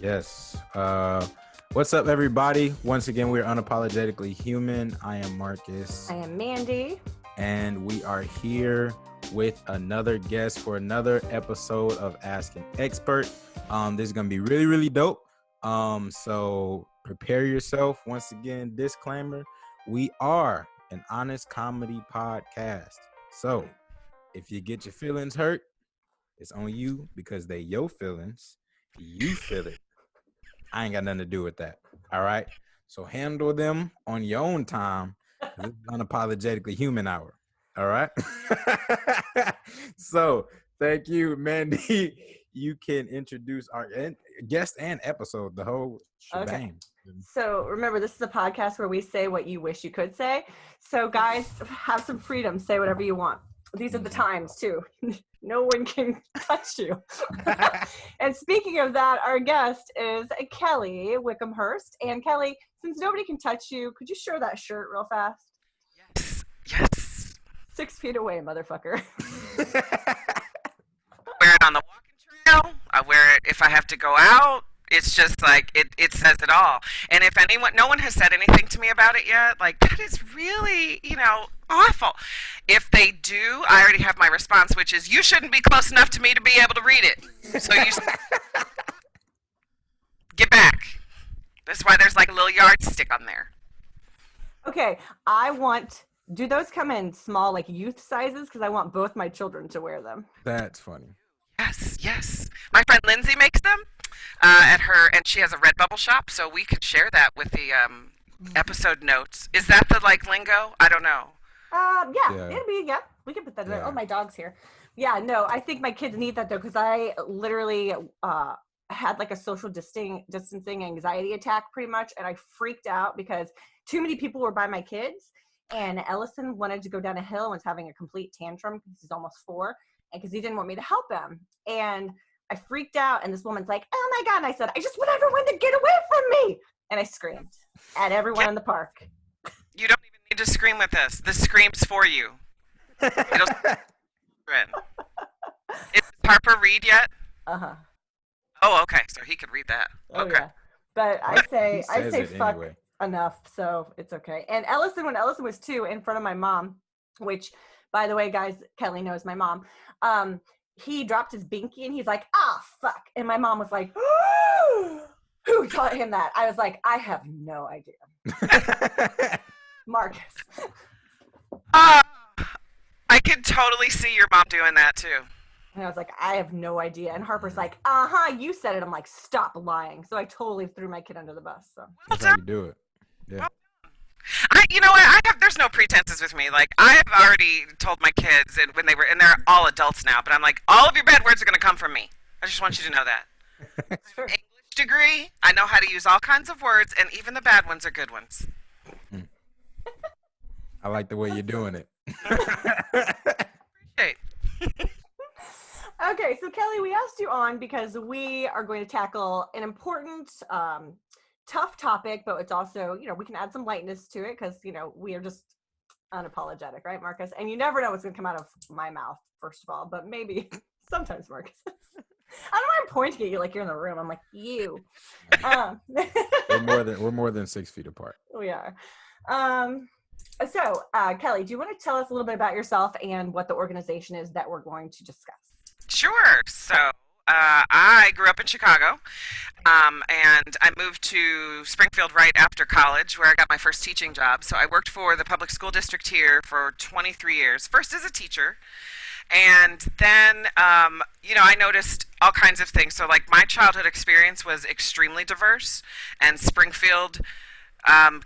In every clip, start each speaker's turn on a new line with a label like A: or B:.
A: Yes. What's up, everybody? Once again, we're Unapologetically Human. I am Marcus.
B: I am Mandy.
A: And we are here with another guest for another episode of Ask an Expert. This is going to be really, really dope. So prepare yourself. Once again, disclaimer, we are an honest comedy podcast. So if you get your feelings hurt, it's on you because they your feelings. You feel it. I ain't got nothing to do with that. All right. So handle them on your own time. This is Unapologetically Human Hour. All right. So thank you, Mandy. You can introduce our guest and episode, the whole shebang.
B: Okay. So remember, this is a podcast where we say what you wish you could say. So guys, have some freedom. Say whatever you want. These are the times too. No one can touch you. And speaking of that, our guest is Kelly Wickhamhurst. And Kelly, since nobody can touch you, could you show that shirt real fast?
C: Yes.
B: 6 feet away, motherfucker.
C: Wear it on the walking trail. I wear it if I have to go out. It's just like, it says it all. And if no one has said anything to me about it yet, like, that is really, awful. If they do, I already have my response, which is, you shouldn't be close enough to me to be able to read it. So you get back. That's why there's like a little yardstick on there.
B: Okay, do those come in small, like youth sizes? Because I want both my children to wear them.
A: That's funny.
C: Yes. My friend Lindsay makes them and she has a Redbubble shop, so we could share that with the episode notes. Is that the lingo? I don't know.
B: Yeah. We can put that in there. Oh, my dog's here. Yeah, no, I think my kids need that though, because I literally had like a social distancing anxiety attack pretty much, and I freaked out because too many people were by my kids, and Ellison wanted to go down a hill and was having a complete tantrum because he's almost 4, and because he didn't want me to help him. And I freaked out, and this woman's like, oh my God. And I said, I just want everyone to get away from me. And I screamed at everyone in the park.
C: You don't even need to scream with this. This screams for you. It'll Is Harper read yet?
B: Uh-huh.
C: Oh, okay. So he could read that.
B: Oh,
C: okay.
B: Yeah. But I say fuck
A: anyway.
B: Enough, so it's okay. And when Ellison was 2, in front of my mom, which, by the way, guys, Kelly knows my mom, he dropped his binky and he's like, fuck. And my mom was like, who taught him that? I was like, I have no idea. Marcus.
C: I could totally see your mom doing that too.
B: And I was like, I have no idea. And Harper's like, you said it. I'm like, stop lying. So I totally threw my kid under the bus. So
A: that's how you do it. Yeah.
C: There's no pretenses with me. Like, I have already told my kids, and and they're all adults now, but I'm like, all of your bad words are going to come from me. I just want you to know that.
B: Sure.
C: English degree, I know how to use all kinds of words, and even the bad ones are good ones.
A: I like the way you're doing it.
C: Appreciate.
B: Okay, so Kelly, we asked you on because we are going to tackle an important, tough topic, but it's also, we can add some lightness to it because, we are just unapologetic, right, Marcus? And you never know what's going to come out of my mouth, first of all, but maybe sometimes Marcus. I don't know why I'm pointing at you like you're in the room. I'm like, you.
A: We're more than 6 feet apart.
B: We are. So, Kelly, do you want to tell us a little bit about yourself and what the organization is that we're going to discuss?
C: Sure. So I grew up in Chicago, and I moved to Springfield right after college, where I got my first teaching job. So I worked for the public school district here for 23 years, first as a teacher. And then, I noticed all kinds of things. So, my childhood experience was extremely diverse, and Springfield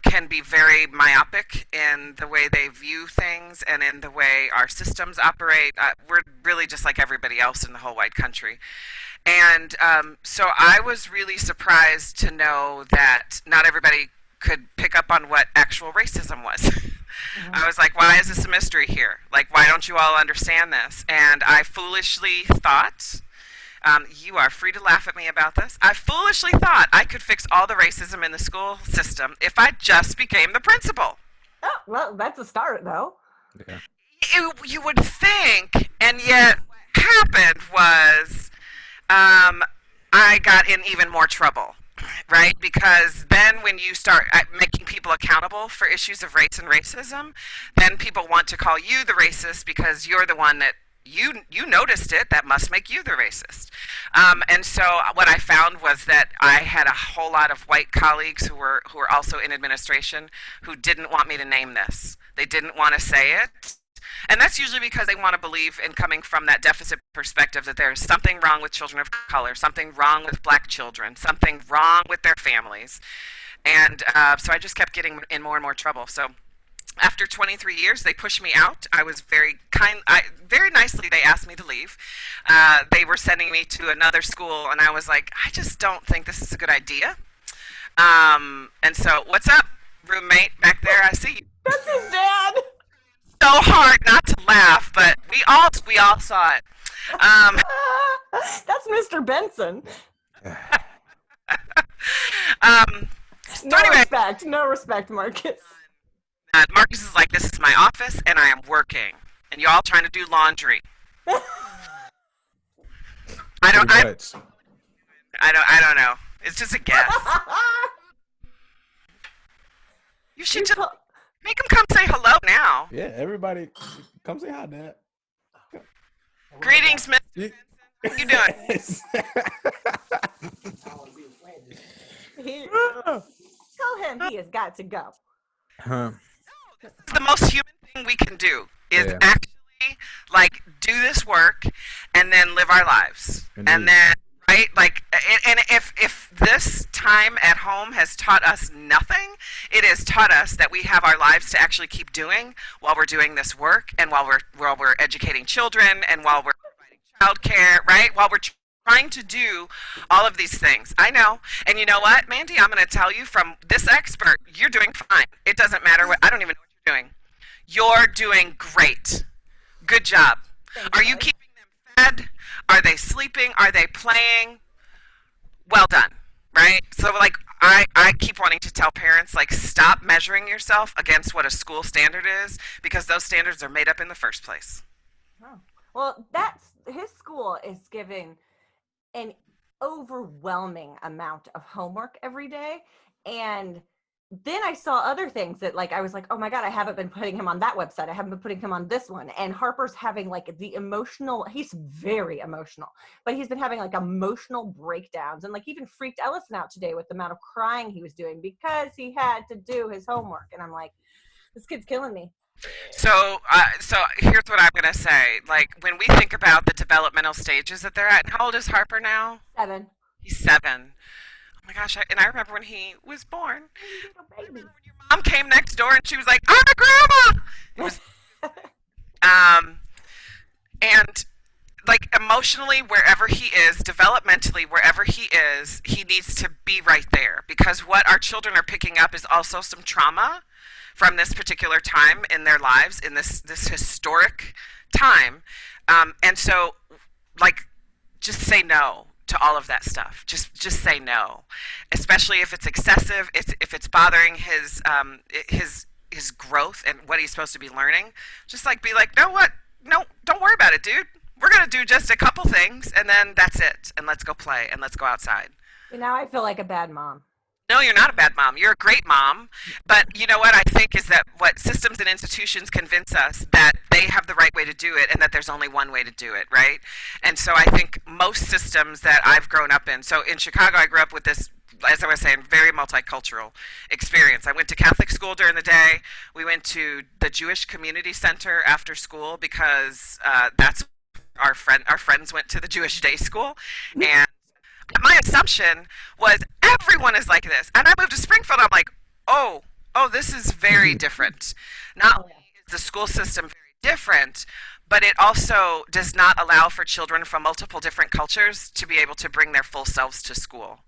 C: can be very myopic in the way they view things and in the way our systems operate. We're really just like everybody else in the whole wide country. And so I was really surprised to know that not everybody could pick up on what actual racism was. Mm-hmm. I was like, why is this a mystery here? Why don't you all understand this? And I foolishly thought, you are free to laugh at me about this, I foolishly thought I could fix all the racism in the school system if I just became the principal.
B: Oh, well, that's a start, though.
A: Yeah.
C: You would think, and yet what happened was I got in even more trouble, right? Because then when you start making people accountable for issues of race and racism, then people want to call you the racist because you're the one that you noticed it. That must make you the racist. And so what I found was that I had a whole lot of white colleagues who were also in administration who didn't want me to name this. They didn't want to say it. And that's usually because they want to believe in coming from that deficit perspective that there's something wrong with children of color, something wrong with black children, something wrong with their families. And so I just kept getting in more and more trouble. So after 23 years, they pushed me out. I was very nicely, they asked me to leave. They were sending me to another school, and I was like, I just don't think this is a good idea. And so, what's up, roommate back there? I see you.
B: That's his dad.
C: So hard not to laugh, but we all saw it.
B: That's Mr. Benson.
C: So anyway,
B: no respect, Marcus.
C: Marcus is like, this is my office, and I am working, and y'all trying to do laundry. I don't know. It's just a guess. You should just make him come say hello now.
A: Yeah, everybody, come say hi, Dad.
C: Greetings, Mr. Benson. How you doing?
B: Tell him he has got to go.
C: The most human thing we can do is actually like do this work and then live our lives. Indeed. And then like, and if this time at home has taught us nothing, it has taught us that we have our lives to actually keep doing while we're doing this work, and while we're educating children, and while we're providing childcare, right? While we're trying to do all of these things. I know. And you know what, Mandy? I'm going to tell you from this expert, you're doing fine. It doesn't matter what, I don't even know what you're doing. You're doing great. Good job. Are you keeping them fed? Are they sleeping? Are they playing? Well done, right? So, like, I keep wanting to tell parents, like, stop measuring yourself against what a school standard is, because those standards are made up in the first place.
B: Oh. Well, his school is giving an overwhelming amount of homework every day, and then I saw other things that, like, I was like, oh my God, I haven't been putting him on that website, I haven't been putting him on this one. And Harper's having like he's very emotional, but he's been having like emotional breakdowns, and like even freaked Ellison out today with the amount of crying he was doing because he had to do his homework. And I'm like, this kid's killing me.
C: So here's what I'm going to say. Like, when we think about the developmental stages that they're at, and how old is Harper now?
B: 7.
C: He's 7. Oh my gosh, and I remember when he was born.
B: Baby.
C: When your mom came next door and she was like, "I'm a grandma!" It was, and like emotionally, wherever he is, developmentally, wherever he is, he needs to be right there, because what our children are picking up is also some trauma from this particular time in their lives, in this historic time. And so, like, just say no to all of that stuff. Just say no, especially if it's excessive, if it's bothering his growth and what he's supposed to be learning. Just like be like, no, don't worry about it, dude. We're gonna do just a couple things, and then that's it. And let's go play, and let's go outside.
B: Now I feel like a bad mom.
C: No, you're not a bad mom. You're a great mom. But you know what I think is that what systems and institutions convince us that they have the right way to do it, and that there's only one way to do it, right? And so I think most systems that I've grown up in, so in Chicago I grew up with this, as I was saying, very multicultural experience. I went to Catholic school during the day. We went to the Jewish Community Center after school because that's our friends went to the Jewish day school. And my assumption was everyone is like this. And I moved to Springfield. I'm like, oh, this is very different. Not only is the school system very different, but it also does not allow for children from multiple different cultures to be able to bring their full selves to school.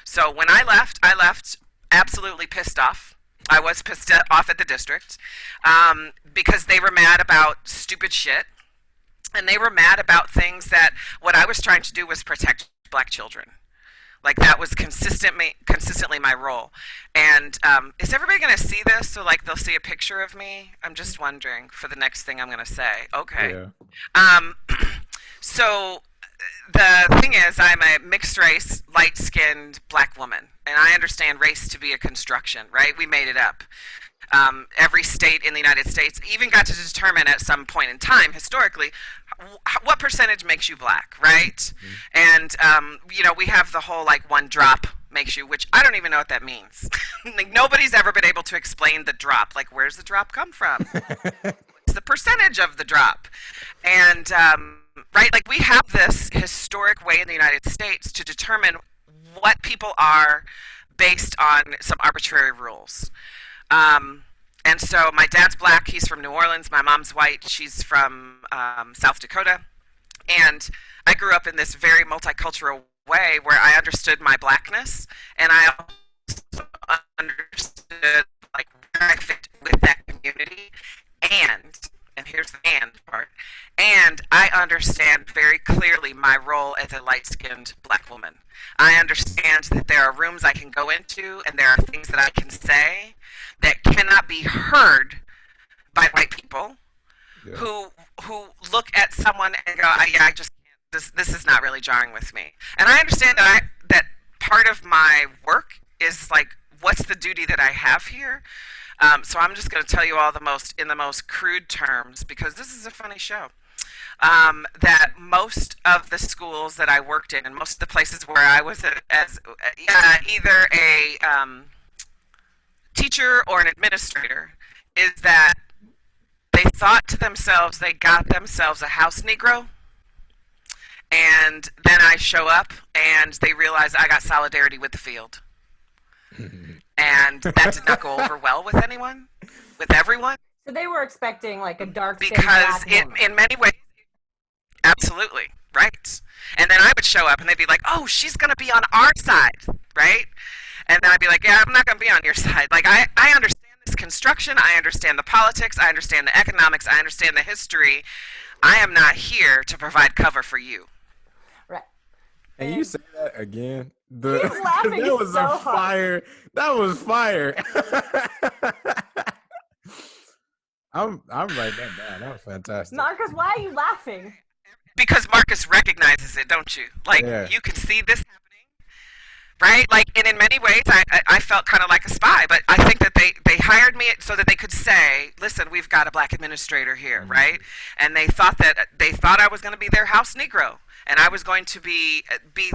C: So when I left absolutely pissed off. I was pissed off at the district because they were mad about stupid shit. And they were mad about things that what I was trying to do was protect black children. Like, that was consistently my role. And is everybody going to see this? So, like, they'll see a picture of me? I'm just wondering for the next thing I'm going to say. Okay. Yeah. So the thing is, I'm a mixed race, light skinned black woman, and I understand race to be a construction, right? We made it up. Every state in the United States even got to determine at some point in time, historically, what percentage makes you black, right? Mm-hmm. And, we have the whole like one drop makes you, which I don't even know what that means. Like, nobody's ever been able to explain the drop. Like, where's the drop come from? What's the percentage of the drop? And, right, like we have this historic way in the United States to determine what people are based on some arbitrary rules. And so my dad's black, he's from New Orleans. My mom's white, she's from South Dakota. And I grew up in this very multicultural way where I understood my blackness, and I also understood like where I fit with that community. And here's the and part, and I understand very clearly my role as a light-skinned black woman. I understand that there are rooms I can go into, and there are things that I can say that cannot be heard by white people, yeah, who look at someone and go, yeah, I just can't, this is not really jarring with me. And I understand that part of my work is like, what's the duty that I have here? So I'm just going to tell you all in the most crude terms, because this is a funny show. That most of the schools that I worked in, and most of the places where I was either a teacher or an administrator, is that they thought to themselves they got themselves a house Negro, and then I show up and they realize I got solidarity with the field. And that did not go over well with anyone, with everyone.
B: So they were expecting like a dark
C: because in many ways, absolutely, right. And then I would show up and they'd be like, oh, she's going to be on our side, right? And then I'd be like, yeah, I'm not going to be on your side. Like, I understand this construction, I understand the politics, I understand the economics, I understand the history. I am not here to provide cover for you.
B: Right.
A: And you say that again.
B: He's laughing
A: that was
B: so
A: a fire.
B: hard.
A: That was fire. I'm writing that down. That was fantastic.
B: Marcus, why are you laughing?
C: Because Marcus recognizes it, don't you? Like, yeah, you can see this happening, right? Like, and in many ways, I felt kind of like a spy, but I think that they hired me so that they could say, listen, we've got a black administrator here, mm-hmm, right? And they thought I was going to be their house Negro. And I was going to be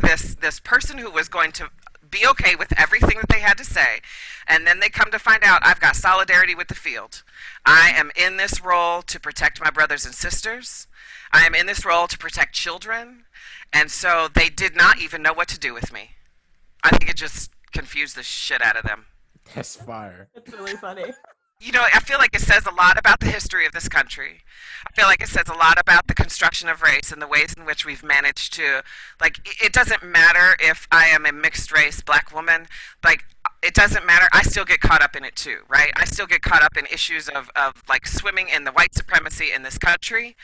C: this person who was going to be okay with everything that they had to say. And then they come to find out I've got solidarity with the field. I am in this role to protect my brothers and sisters. I am in this role to protect children. And so they did not even know what to do with me. I think it just confused the shit out of them.
A: That's fire.
B: It's really funny.
C: You know, I feel like it says a lot about the history of this country. I feel like it says a lot about the construction of race and the ways in which we've managed to, like, it doesn't matter if I am a mixed race black woman, like, it doesn't matter. I still get caught up in it too, right? I still get caught up in issues of like swimming in the white supremacy in this country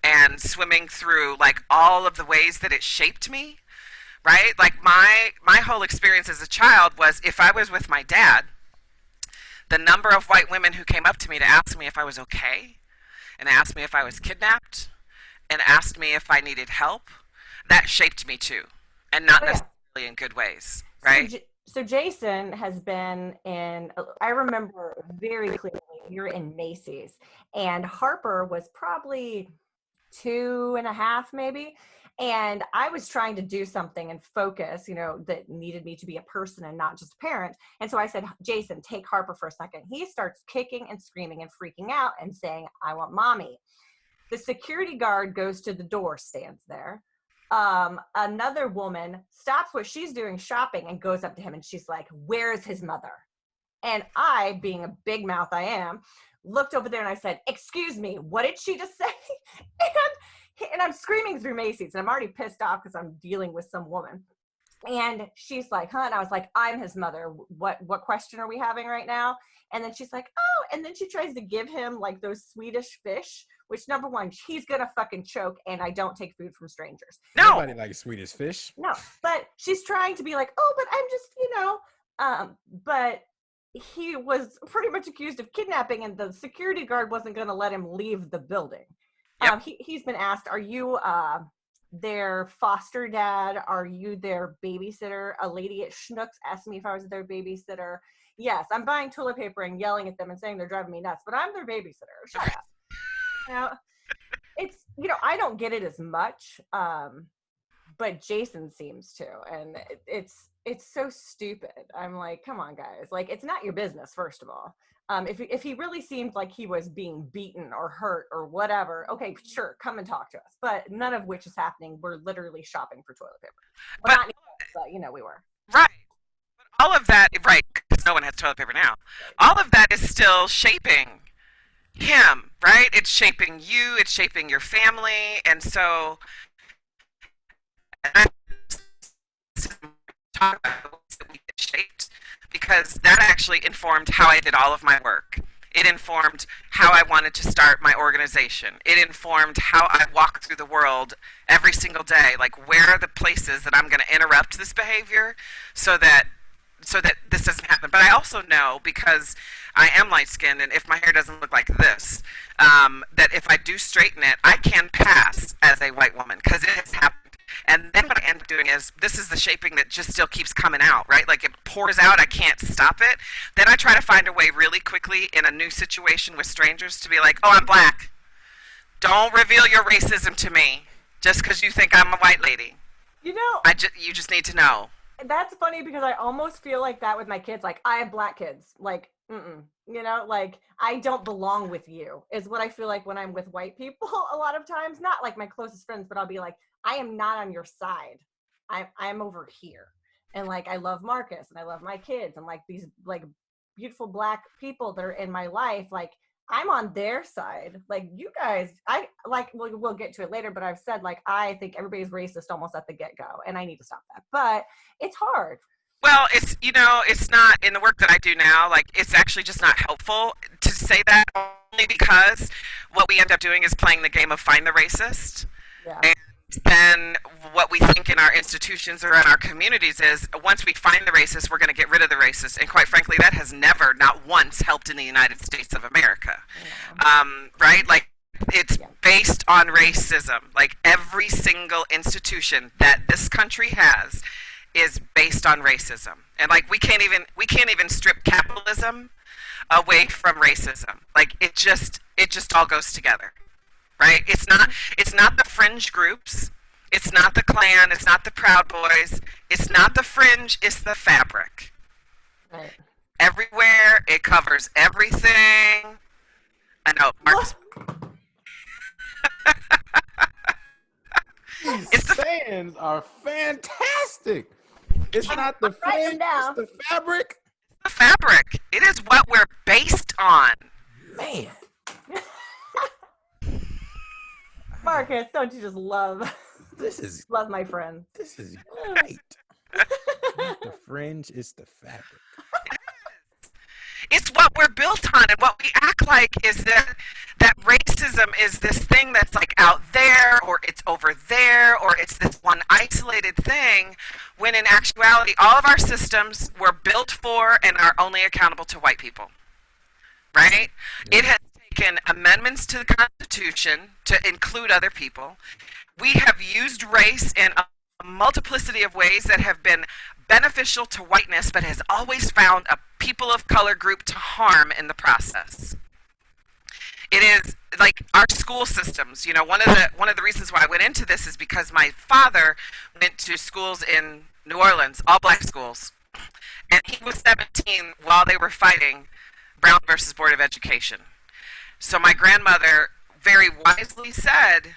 C: and swimming through like all of the ways that it shaped me, right? Like my whole experience as a child was, if I was with my dad, the number of white women who came up to me to ask me if I was okay, and asked me if I was kidnapped, and asked me if I needed help, that shaped me too, and not necessarily in good ways, right?
B: So Jason has been in, I remember very clearly, you're in Macy's, and Harper was probably 2.5 maybe. And I was trying to do something and focus, that needed me to be a person and not just a parent. And so I said, Jason, take Harper for a second. He starts kicking and screaming and freaking out and saying, I want mommy. The security guard goes to the door, stands there. Another woman stops what she's doing, shopping, and goes up to him and she's like, where's his mother? And I, being a big mouth I am, looked over there and I said, excuse me, what did she just say? And I'm screaming through Macy's, and I'm already pissed off because I'm dealing with some woman. And she's like, huh? And I was like, I'm his mother. What question are we having right now? And then she's like, oh, and then she tries to give him like those Swedish fish, which number one, he's gonna fucking choke, and I don't take food from strangers.
C: No.
A: Nobody likes Swedish fish.
B: No, but she's trying to be like, oh, but I'm just, but he was pretty much accused of kidnapping, and the security guard wasn't gonna let him leave the building.
C: Yep.
B: He's been asked, are you their foster dad? Are you their babysitter? A lady at Schnucks asked me if I was their babysitter. Yes, I'm buying toilet paper and yelling at them and saying they're driving me nuts, but I'm their babysitter. Shut up. You know, it's, you know, I don't get it as much, but Jason seems to, and it's so stupid. I'm like, come on, guys. Like, it's not your business, first of all. If he really seemed like he was being beaten or hurt or whatever, okay, sure, come and talk to us. But none of which is happening. We're literally shopping for toilet paper. Well, not anymore, but, you know, we were.
C: Right. But all of that, right, because no one has toilet paper now. All of that is still shaping him, right? It's shaping you. It's shaping your family. And so, talk about the ways that we get shaped, because that actually informed how I did all of my work. It informed how I wanted to start my organization. It informed how I walk through the world every single day. Like, where are the places that I'm going to interrupt this behavior so that this doesn't happen. But I also know, because I am light-skinned, and if my hair doesn't look like this, that if I do straighten it, I can pass as a white woman, because it has happened. And then what I end up doing is, this is the shaping that just still keeps coming out, right? Like, it pours out, I can't stop it. Then I try to find a way really quickly in a new situation with strangers to be like, oh, I'm black. Don't reveal your racism to me just because you think I'm a white lady.
B: You know,
C: you just need to know.
B: That's funny, because I almost feel like that with my kids. Like, I have black kids. Like, you know, like, I don't belong with you is what I feel like when I'm with white people a lot of times. Not like my closest friends, but I'll be like, I am not on your side. I'm over here. And like, I love Marcus and I love my kids and like these like beautiful black people that are in my life. Like, I'm on their side. Like, you guys, I like, we'll get to it later, but I've said, like, I think everybody's racist almost at the get-go, and I need to stop that. But it's hard.
C: Well, it's, you know, it's not, in the work that I do now, like, it's actually just not helpful to say that, only because what we end up doing is playing the game of find the racist.
B: Yeah.
C: And then what we think in our institutions or in our communities is, once we find the racist, we're going to get rid of the racist. And quite frankly, that has never, not once, helped in the United States of America. Yeah. Right? Like, it's based on racism. Like, every single institution that this country has is based on racism. And like, we can't even strip capitalism away from racism. Like, it just all goes together. Right? It's not the fringe groups. It's not the Klan. It's not the Proud Boys. It's not the fringe. It's the fabric.
B: Right.
C: Everywhere. It covers everything. I know. Marcus.
A: These sayings are fantastic. It's not the fringe. It's the fabric.
C: The fabric. It is what we're based on.
A: Man.
B: Marcus, don't you just love my friend?
A: This is great. The fringe is the fabric.
C: It's what we're built on, and what we act like is that racism is this thing that's like out there, or it's over there, or it's this one isolated thing, when in actuality all of our systems were built for and are only accountable to white people. Right? Yeah. It has taken amendments to the Constitution to include other people. We have used race in a multiplicity of ways that have been beneficial to whiteness, but has always found a people of color group to harm in the process. It is like our school systems. You know, one of the reasons why I went into this is because my father went to schools in New Orleans, all black schools, and he was 17 while they were fighting Brown versus Board of Education. So my grandmother very wisely said,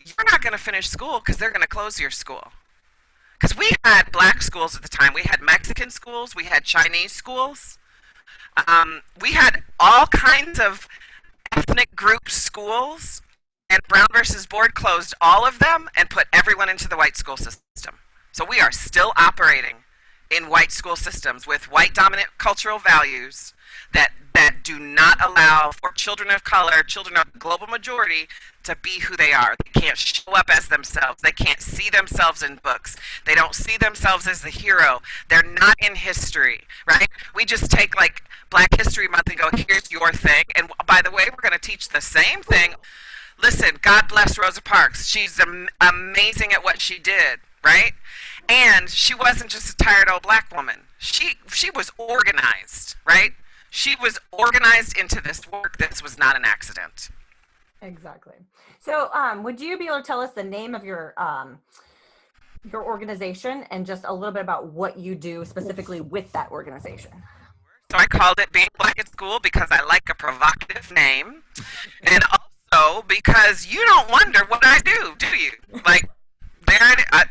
C: you're not going to finish school because they're going to close your school. Because we had black schools at the time. We had Mexican schools. We had Chinese schools. We had all kinds of ethnic group schools. And Brown versus Board closed all of them and put everyone into the white school system. So we are still operating in white school systems with white dominant cultural values that do not allow for children of color, children of the global majority, to be who they are. They can't show up as themselves. They can't see themselves in books. They don't see themselves as the hero. They're not in history, right? We just take like Black History Month and go, here's your thing. And by the way, we're going to teach the same thing. Listen, God bless Rosa Parks. She's amazing at what she did, right? And she wasn't just a tired old black woman. She was organized, right? She was organized into this work. This was not an accident.
B: Exactly. So, would you be able to tell us the name of your organization and just a little bit about what you do specifically with that organization?
C: So I called it Being Black at School because I like a provocative name, and also because you don't wonder what I do you? Like,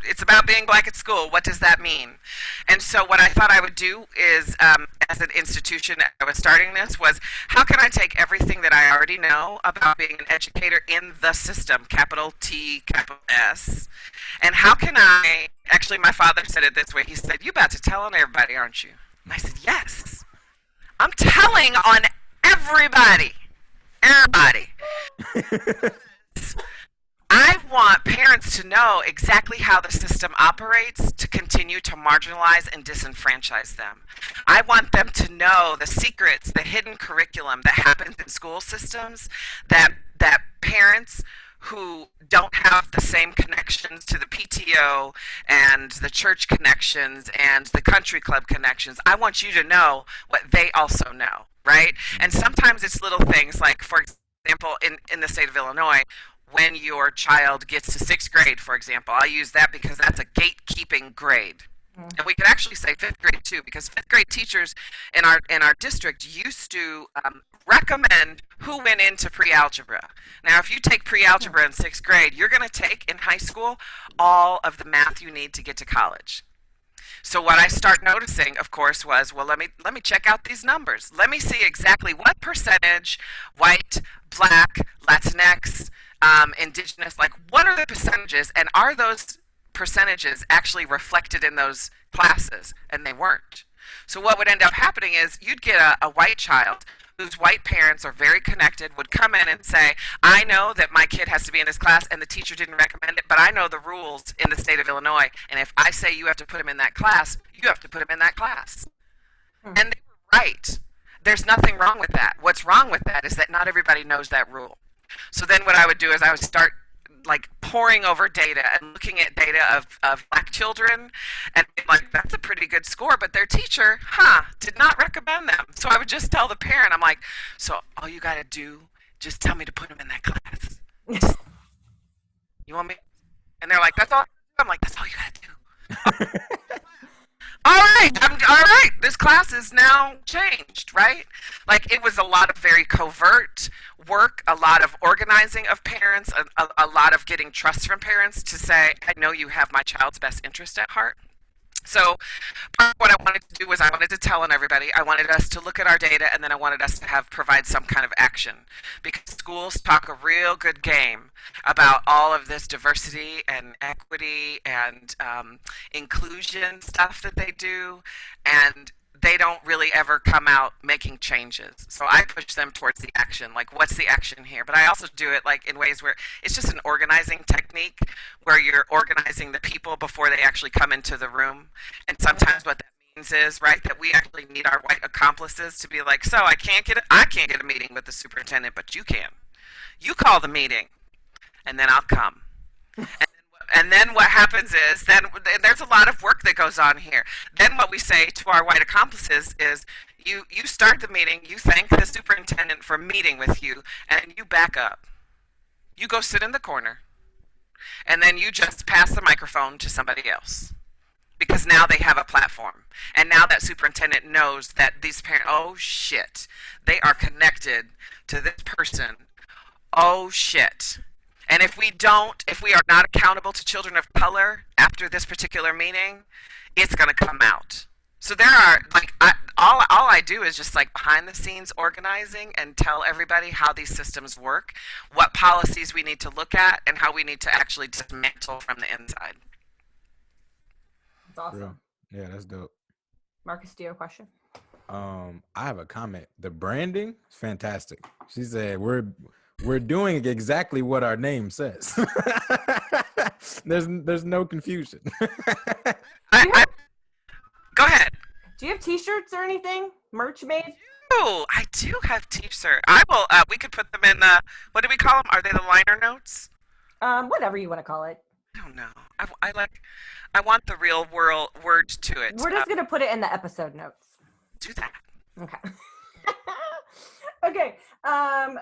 C: it's about being black at school. What does that mean? And so what I thought I would do is, as an institution, I was starting this, was how can I take everything that I already know about being an educator in the system, capital T, capital S, and how can I, actually my father said it this way, he said, "You about to tell on everybody, aren't you?" And I said, "Yes, I'm telling on everybody. Everybody." I want parents to know exactly how the system operates to continue to marginalize and disenfranchise them. I want them to know the secrets, the hidden curriculum that happens in school systems that parents who don't have the same connections to the PTO and the church connections and the country club connections, I want you to know what they also know, right? And sometimes it's little things like, for example, in the state of Illinois, when your child gets to 6th grade, for example, I use that because that's a gatekeeping grade. And we could actually say 5th grade too, because 5th grade teachers in our district used to recommend who went into pre-algebra. Now, if you take pre-algebra in 6th grade, you're going to take in high school all of the math you need to get to college. So what I start noticing, of course, was, well, let me check out these numbers. Let me see exactly what percentage white, black, Latinx, indigenous, like what are the percentages, and are those percentages actually reflected in those classes? And they weren't. So what would end up happening is you'd get a white child whose white parents are very connected, would come in and say, "I know that my kid has to be in this class and the teacher didn't recommend it, but I know the rules in the state of Illinois, and if I say you have to put him in that class, you have to put him in that class." And they were right. There's nothing wrong with that. What's wrong with that is that not everybody knows that rule. So then what I would do is I would start like poring over data and looking at data of black children and being like, that's a pretty good score, but their teacher, did not recommend them. So I would just tell the parent, I'm like, so all you got to do, just tell me to put them in that class. You want me? And they're like, that's all. I'm like, that's all you got to do. All right, this class is now changed, right? Like, it was a lot of very covert work, a lot of organizing of parents, a lot of getting trust from parents to say, I know you have my child's best interest at heart. So part of what I wanted to do was I wanted to tell on everybody. I wanted us to look at our data, and then I wanted us to provide some kind of action, because schools talk a real good game about all of this diversity and equity and inclusion stuff that they do, and they don't really ever come out making changes. So I push them towards the action, like what's the action here? But I also do it like in ways where it's just an organizing technique where you're organizing the people before they actually come into the room. And sometimes what that means is, right, that we actually need our white accomplices to be like, so I can't get a meeting with the superintendent, but you can. You call the meeting, and then I'll come. And then what happens is, then there's a lot of work that goes on here. Then what we say to our white accomplices is, you start the meeting, you thank the superintendent for meeting with you, and you back up. You go sit in the corner, and then you just pass the microphone to somebody else. Because now they have a platform. And now that superintendent knows that these parents, oh shit, they are connected to this person. Oh shit. And if we are not accountable to children of color after this particular meeting, it's going to come out. So there are, like, all I do is just like behind the scenes organizing and tell everybody how these systems work, what policies we need to look at, and how we need to actually dismantle from the inside.
B: That's awesome.
A: Yeah, that's dope.
B: Marcus, do you have a question?
A: I have a comment. The branding is fantastic. She said we're doing exactly what our name says. There's no confusion.
C: Go ahead.
B: Do you have T-shirts or anything? Merch made?
C: I do have t-shirt. I will. We could put them in. What do we call them? Are they the liner notes?
B: Whatever you want to call it.
C: I don't know. I like. I want the real world words to it.
B: We're just gonna put it in the episode notes.
C: Do that.
B: Okay. Okay.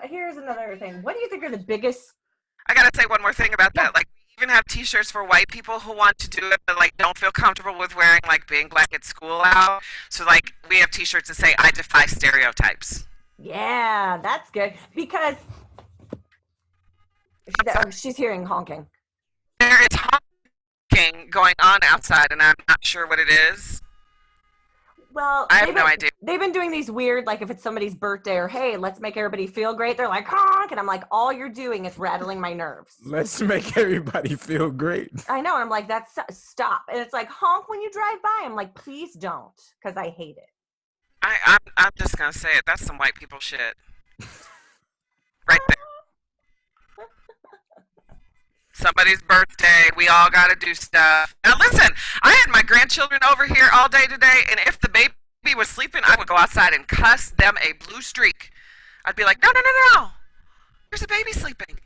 B: Here's another thing. What do you think are the biggest?
C: I gotta say one more thing about that. Like, we even have T-shirts for white people who want to do it, but like don't feel comfortable with wearing like being black at school out. So like, we have T-shirts that say "I defy stereotypes."
B: Yeah, that's good because she's hearing honking.
C: There is honking going on outside, and I'm not sure what it is.
B: Well,
C: I have no idea.
B: They've been doing these weird, like if it's somebody's birthday or hey, let's make everybody feel great. They're like honk, and I'm like, all you're doing is rattling my nerves.
A: Let's make everybody feel great.
B: I know, and I'm like, that's stop. And it's like honk when you drive by. I'm like, please don't, because I hate it.
C: I'm just gonna say it. That's some white people shit. Right there. Somebody's birthday. We all gotta do stuff. Now listen, I had my grandchildren over here all day today, and if the baby was sleeping, I would go outside and cuss them a blue streak. I'd be like, no, no, no, no. There's a baby sleeping.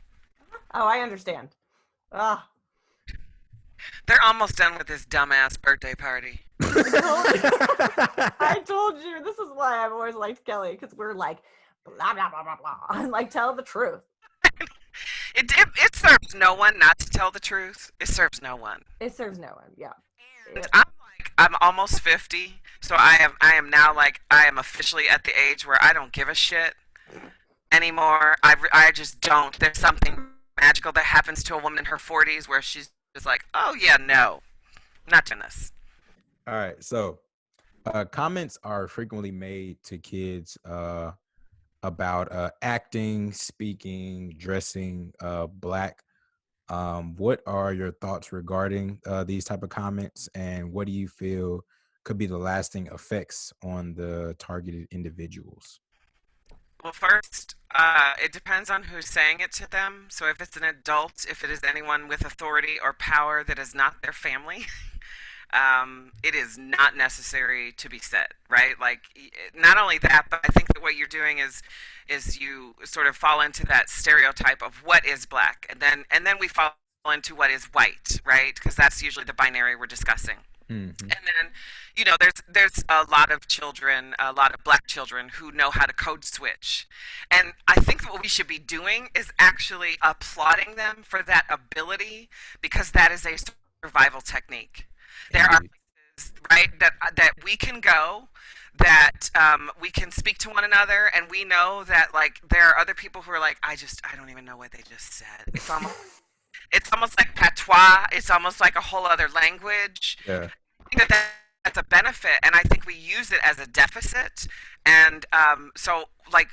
B: Oh, I understand. Ah.
C: They're almost done with this dumbass birthday party.
B: I told you. This is why I've always liked Kelly, because we're like, blah, blah, blah, blah, blah. And like, tell the truth.
C: It serves no one not to tell the truth. It serves no one.
B: It serves no one, yeah.
C: And I'm almost 50, so I am now like, I am officially at the age where I don't give a shit anymore. I just don't. There's something magical that happens to a woman in her 40s where she's just like, oh yeah, no, not doing this.
A: All right, so comments are frequently made to kids about acting, speaking, dressing black. What are your thoughts regarding these type of comments, and what do you feel could be the lasting effects on the targeted individuals?
C: Well, first, it depends on who's saying it to them. So if it's an adult, if it is anyone with authority or power that is not their family, it is not necessary to be said, right? Like, not only that, but I think that what you're doing is you sort of fall into that stereotype of what is black, and then we fall into what is white, right? Because that's usually the binary we're discussing. Mm-hmm. And then, you know, there's a lot of children, a lot of black children who know how to code switch. And I think that what we should be doing is actually applauding them for that ability, because that is a survival technique. There are places, right, that we can go, that we can speak to one another, and we know that, like, there are other people who are like, I don't even know what they just said. It's almost like patois. It's almost like a whole other language.
A: Yeah.
C: I think that's a benefit, and I think we use it as a deficit. And so, like,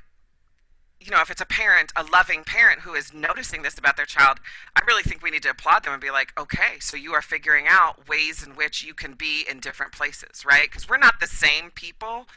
C: you know, if it's a parent, a loving parent who is noticing this about their child, I really think we need to applaud them and be like, okay, so you are figuring out ways in which you can be in different places, right? Because we're not the same people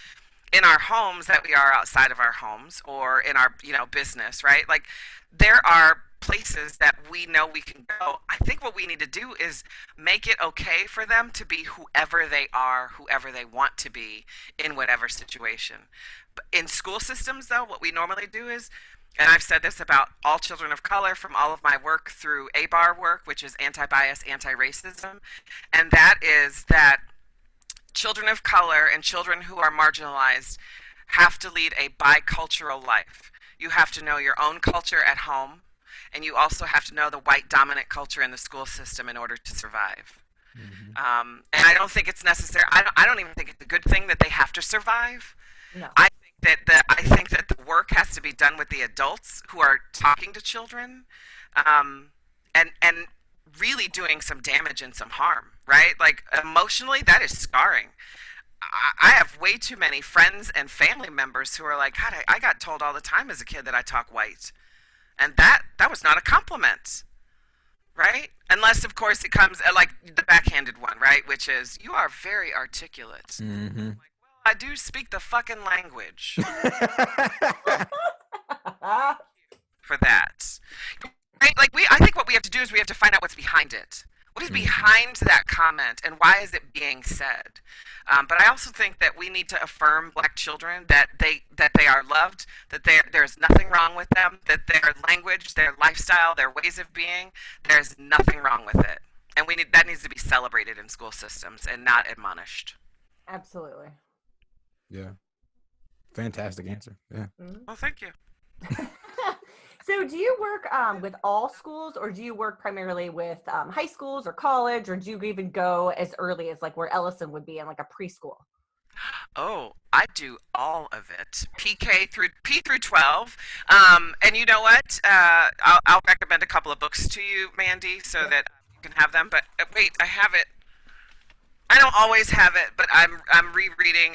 C: in our homes that we are outside of our homes or in our, you know, business, right? Like, there are places that we know we can go. I think what we need to do is make it okay for them to be whoever they are, whoever they want to be in whatever situation. But in school systems, though, what we normally do is, and I've said this about all children of color from all of my work through ABAR work, which is anti-bias, anti-racism, and that is that children of color and children who are marginalized have to lead a bicultural life. You have to know your own culture at home, and you also have to know the white dominant culture in the school system in order to survive. Mm-hmm. And I don't think it's necessary. I don't even think it's a good thing that they have to survive. No. I think that the work has to be done with the adults who are talking to children, and really doing some damage and some harm, right? Like, emotionally, that is scarring. I have way too many friends and family members who are like, God, I got told all the time as a kid that I talk white. And that was not a compliment, right? Unless, of course, it comes like the backhanded one, right? Which is, you are very articulate. Mm-hmm. Like, well, I do speak the fucking language. For that. Right? Like, I think what we have to do is we have to find out what's behind it. What is behind that comment, and why is it being said? But I also think that we need to affirm Black children that they are loved, that there's nothing wrong with them, that their language, their lifestyle, their ways of being, there's nothing wrong with it, and that needs to be celebrated in school systems and not admonished.
B: Absolutely.
A: Yeah. Fantastic answer. Yeah.
C: Well, thank you.
B: So do you work with all schools, or do you work primarily with high schools or college, or do you even go as early as like where Ellison would be in like a preschool?
C: Oh, I do all of it. P through 12. And you know what? I'll recommend a couple of books to you, Mandy, so that you can have them. But wait, I have it. I don't always have it, but I'm rereading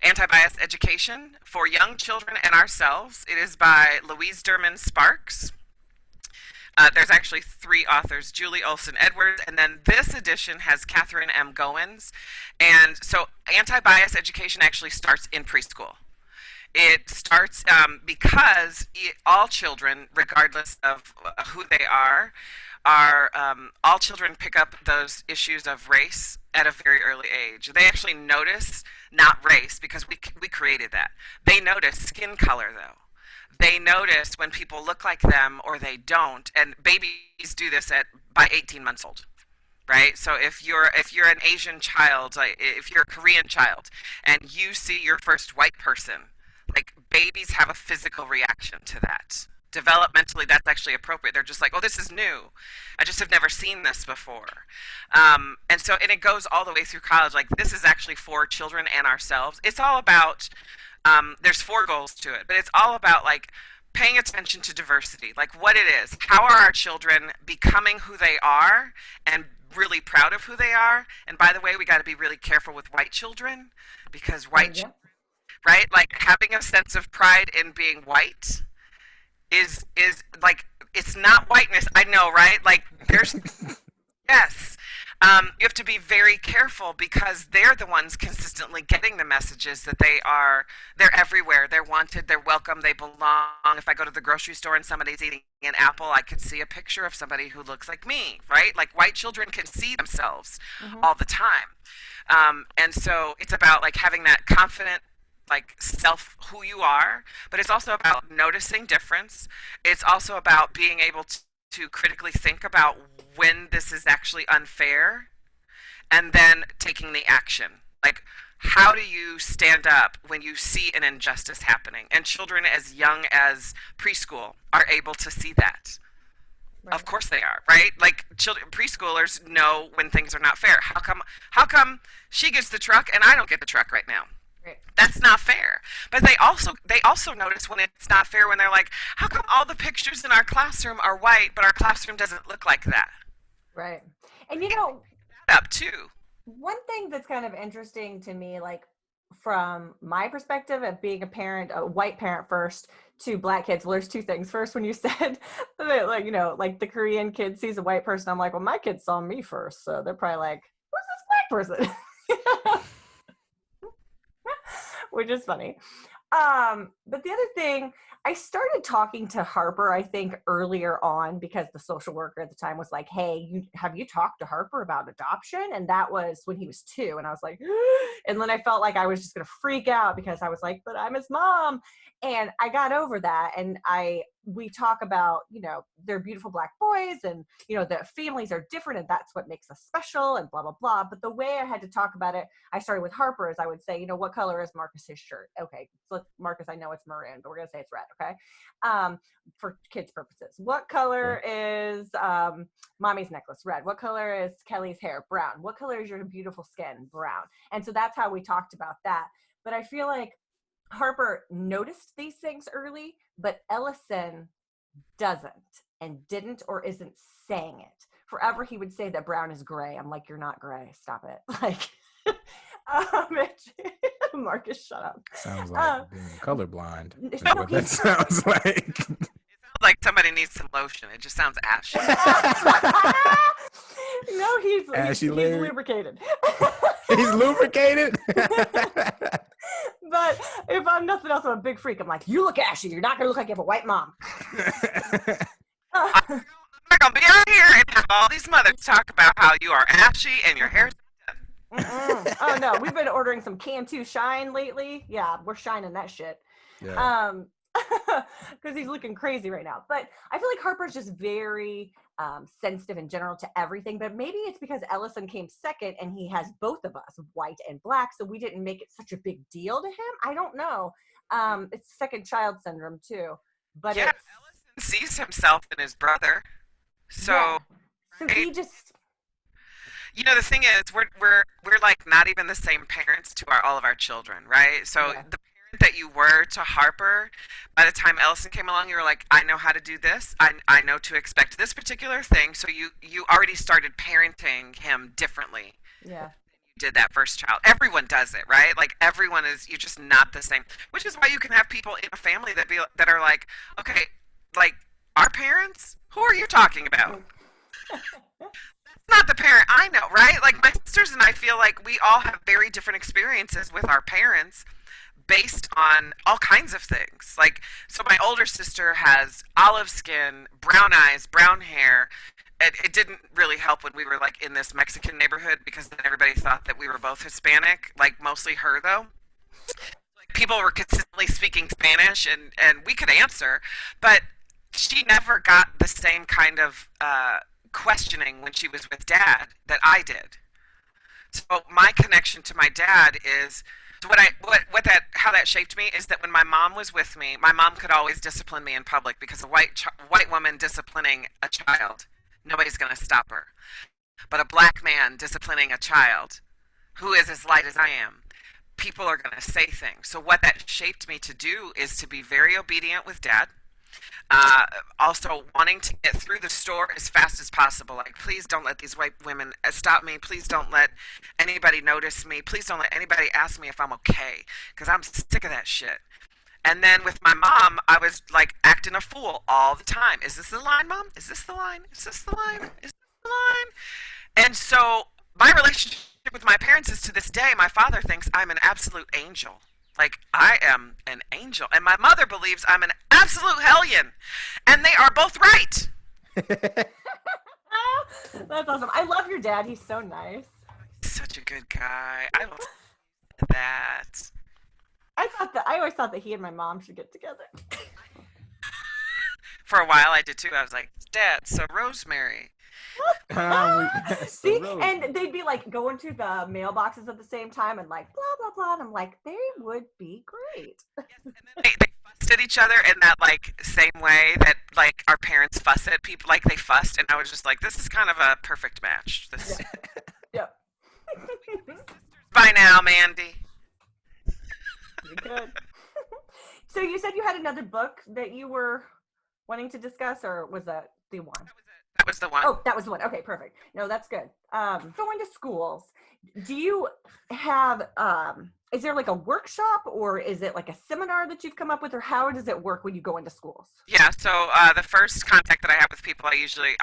C: Anti-Bias Education for Young Children and Ourselves. It is by Louise Derman Sparks. There's actually 3 authors, Julie Olson Edwards, and then this edition has Catherine M. Goins. And so anti-bias education actually starts in preschool. It starts because all children, regardless of who they are all children pick up those issues of race at a very early age. They actually notice not race because we created that. They notice skin color though. They notice when people look like them or they don't, and babies do this by 18 months old, right? So if you're an Asian child, like if you're a Korean child, and you see your first white person, like babies have a physical reaction to that. Developmentally, that's actually appropriate. They're just like, oh, this is new. I just have never seen this before. And it goes all the way through college. Like, this is actually for children and ourselves. It's all about, there's 4 goals to it, but it's all about, like, paying attention to diversity, like what it is. How are our children becoming who they are and really proud of who they are? And by the way, we got to be really careful with white children because right? Like, having a sense of pride in being white is like, it's not whiteness. I know, right? Like, there's yes. You have to be very careful because they're the ones consistently getting the messages that they're everywhere. They're wanted, they're welcome, they belong. If I go to the grocery store and somebody's eating an apple, I could see a picture of somebody who looks like me, right? Like, white children can see themselves all the time. And so it's about, like, having that confident, like, self, who you are, but it's also about noticing difference. It's also about being able to critically think about when this is actually unfair and then taking the action. Like, how do you stand up when you see an injustice happening? And children as young as preschool are able to see that. Right. Of course they are, right? Like, preschoolers know when things are not fair. How come she gets the truck and I don't get the truck right now? That's not fair. But they also notice when it's not fair when they're like, how come all the pictures in our classroom are white, but our classroom doesn't look like that?
B: Right. And you know,
C: up too.
B: One thing that's kind of interesting to me, like from my perspective of being a parent, a white parent first to Black kids, well, there's 2 things. First, when you said that, like, you know, like the Korean kid sees a white person, I'm like, well, my kids saw me first, so they're probably like, who's this Black person? Which is funny. But the other thing, I started talking to Harper, I think, earlier on because the social worker at the time was like, hey, have you talked to Harper about adoption? And that was when he was 2. And I was like, and then I felt like I was just going to freak out because I was like, but I'm his mom. And I got over that. And we talk about, you know, they're beautiful Black boys and, you know, the families are different and that's what makes us special and blah, blah, blah. But the way I had to talk about it, I started with Harper, is I would say, you know, what color is Marcus's shirt? Okay, so Marcus, I know it's maroon, but we're going to say it's red, okay? For kids' purposes. What color is mommy's necklace? Red. What color is Kelly's hair? Brown. What color is your beautiful skin? Brown. And so that's how we talked about that. But I feel like Harper noticed these things early, but Ellison doesn't and didn't or isn't saying it. Forever he would say that brown is gray. I'm like, you're not gray. Stop it. Like, Marcus, shut up.
A: Sounds like being colorblind. Is
B: No,
A: what that sounds like.
C: It sounds like somebody needs some lotion. It just sounds ashy.
B: No, he's
A: Larry.
B: lubricated.
A: He's lubricated.
B: But if I'm nothing else, I'm a big freak. I'm like, you look ashy. You're not gonna look like you have a white mom.
C: I'm not gonna be out here and have all these mothers talk about how you are ashy and your hair's
B: Oh no, we've been ordering some Cantu Shine lately. Yeah, we're shining that shit. Yeah. Because he's looking crazy right now. But I feel like Harper's just very sensitive in general to everything. But maybe it's because Ellison came second and he has both of us, white and black, so we didn't make it such a big deal to him. I don't know. It's second child syndrome too. But
C: yeah, Ellison sees himself in his brother. So, yeah.
B: So he just.
C: You know, the thing is, we're like not even the same parents to all of our children, right? So yeah. The parent that you were to Harper, by the time Ellison came along, you were like, I know how to do this. I know to expect this particular thing. So you already started parenting him differently.
B: Yeah.
C: You did that first child. Everyone does it, right? Like everyone is. You're just not the same. Which is why you can have people in a family that are like, okay, like our parents. Who are you talking about? Not the parent I know, right? Like my sisters and I feel like we all have very different experiences with our parents based on all kinds of things. Like, so my older sister has olive skin, brown eyes, brown hair. It didn't really help when we were like in this Mexican neighborhood because then everybody thought that we were both Hispanic, like mostly her though. Like, people were consistently speaking Spanish and we could answer, but she never got the same kind of questioning when she was with Dad that I did. So my connection to my dad is how that shaped me is that when my mom was with me, my mom could always discipline me in public because a white woman disciplining a child, nobody's going to stop her. But a black man disciplining a child who is as light as I am, people are going to say things. So what that shaped me to do is to be very obedient with Dad. Also wanting to get through the store as fast as possible. Like, please don't let these white women stop me. Please don't let anybody notice me. Please don't let anybody ask me if I'm okay, because I'm sick of that shit. And then with my mom, I was like acting a fool all the time. Is this the line, Mom? Is this the line? Is this the line? Is this the line? And so my relationship with my parents is to this day, my father thinks I'm an absolute angel. Like, I am an angel. And my mother believes I'm an absolute hellion. And they are both right.
B: That's awesome. I love your dad. He's so nice.
C: Such a good guy. I love that.
B: I always thought that he and my mom should get together.
C: For a while, I did too. I was like, Dad, so Rosemary.
B: See, and they'd be like going to the mailboxes at the same time and like blah blah blah, and I'm like, they would be great.
C: Yes, and then they fussed at each other in that like same way that like our parents fuss at people, like they fussed, and I was just like, this is kind of a perfect match. This.
B: Yep.
C: By now, Mandy.
B: You could. So you said you had another book that you were wanting to discuss, or was that the one?
C: That was the one.
B: Oh, that was the one. Okay, perfect. No, that's good. Going to schools, do you have, is there like a workshop or is it like a seminar that you've come up with, or how does it work when you go into schools?
C: Yeah, so the first contact that I have with people, I'm usually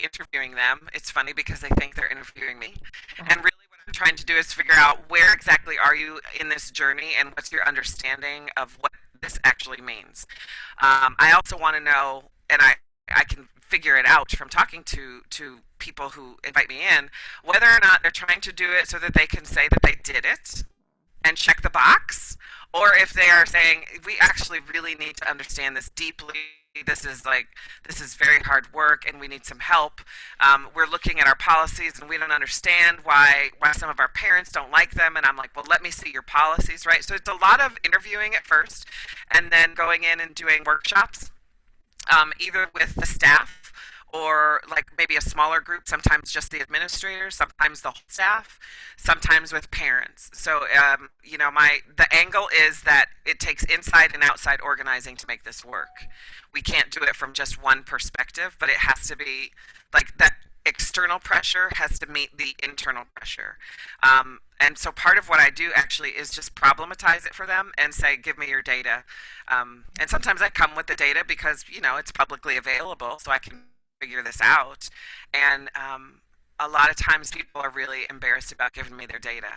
C: interviewing them. It's funny because they think they're interviewing me. And really what I'm trying to do is figure out where exactly are you in this journey and what's your understanding of what this actually means. I also want to know, and I can figure it out from talking to people who invite me in, whether or not they're trying to do it so that they can say that they did it and check the box, or if they are saying, we actually really need to understand this deeply. This is very hard work and we need some help. We're looking at our policies and we don't understand why some of our parents don't like them. And I'm like, well, let me see your policies, right? So it's a lot of interviewing at first and then going in and doing workshops. Either with the staff or like maybe a smaller group, sometimes just the administrators, sometimes the whole staff, sometimes with parents. So, the angle is that it takes inside and outside organizing to make this work. We can't do it from just one perspective, but it has to be like that external pressure has to meet the internal pressure. And so part of what I do actually is just problematize it for them and say, give me your data. And sometimes I come with the data because, it's publicly available, so I can figure this out. And a lot of times people are really embarrassed about giving me their data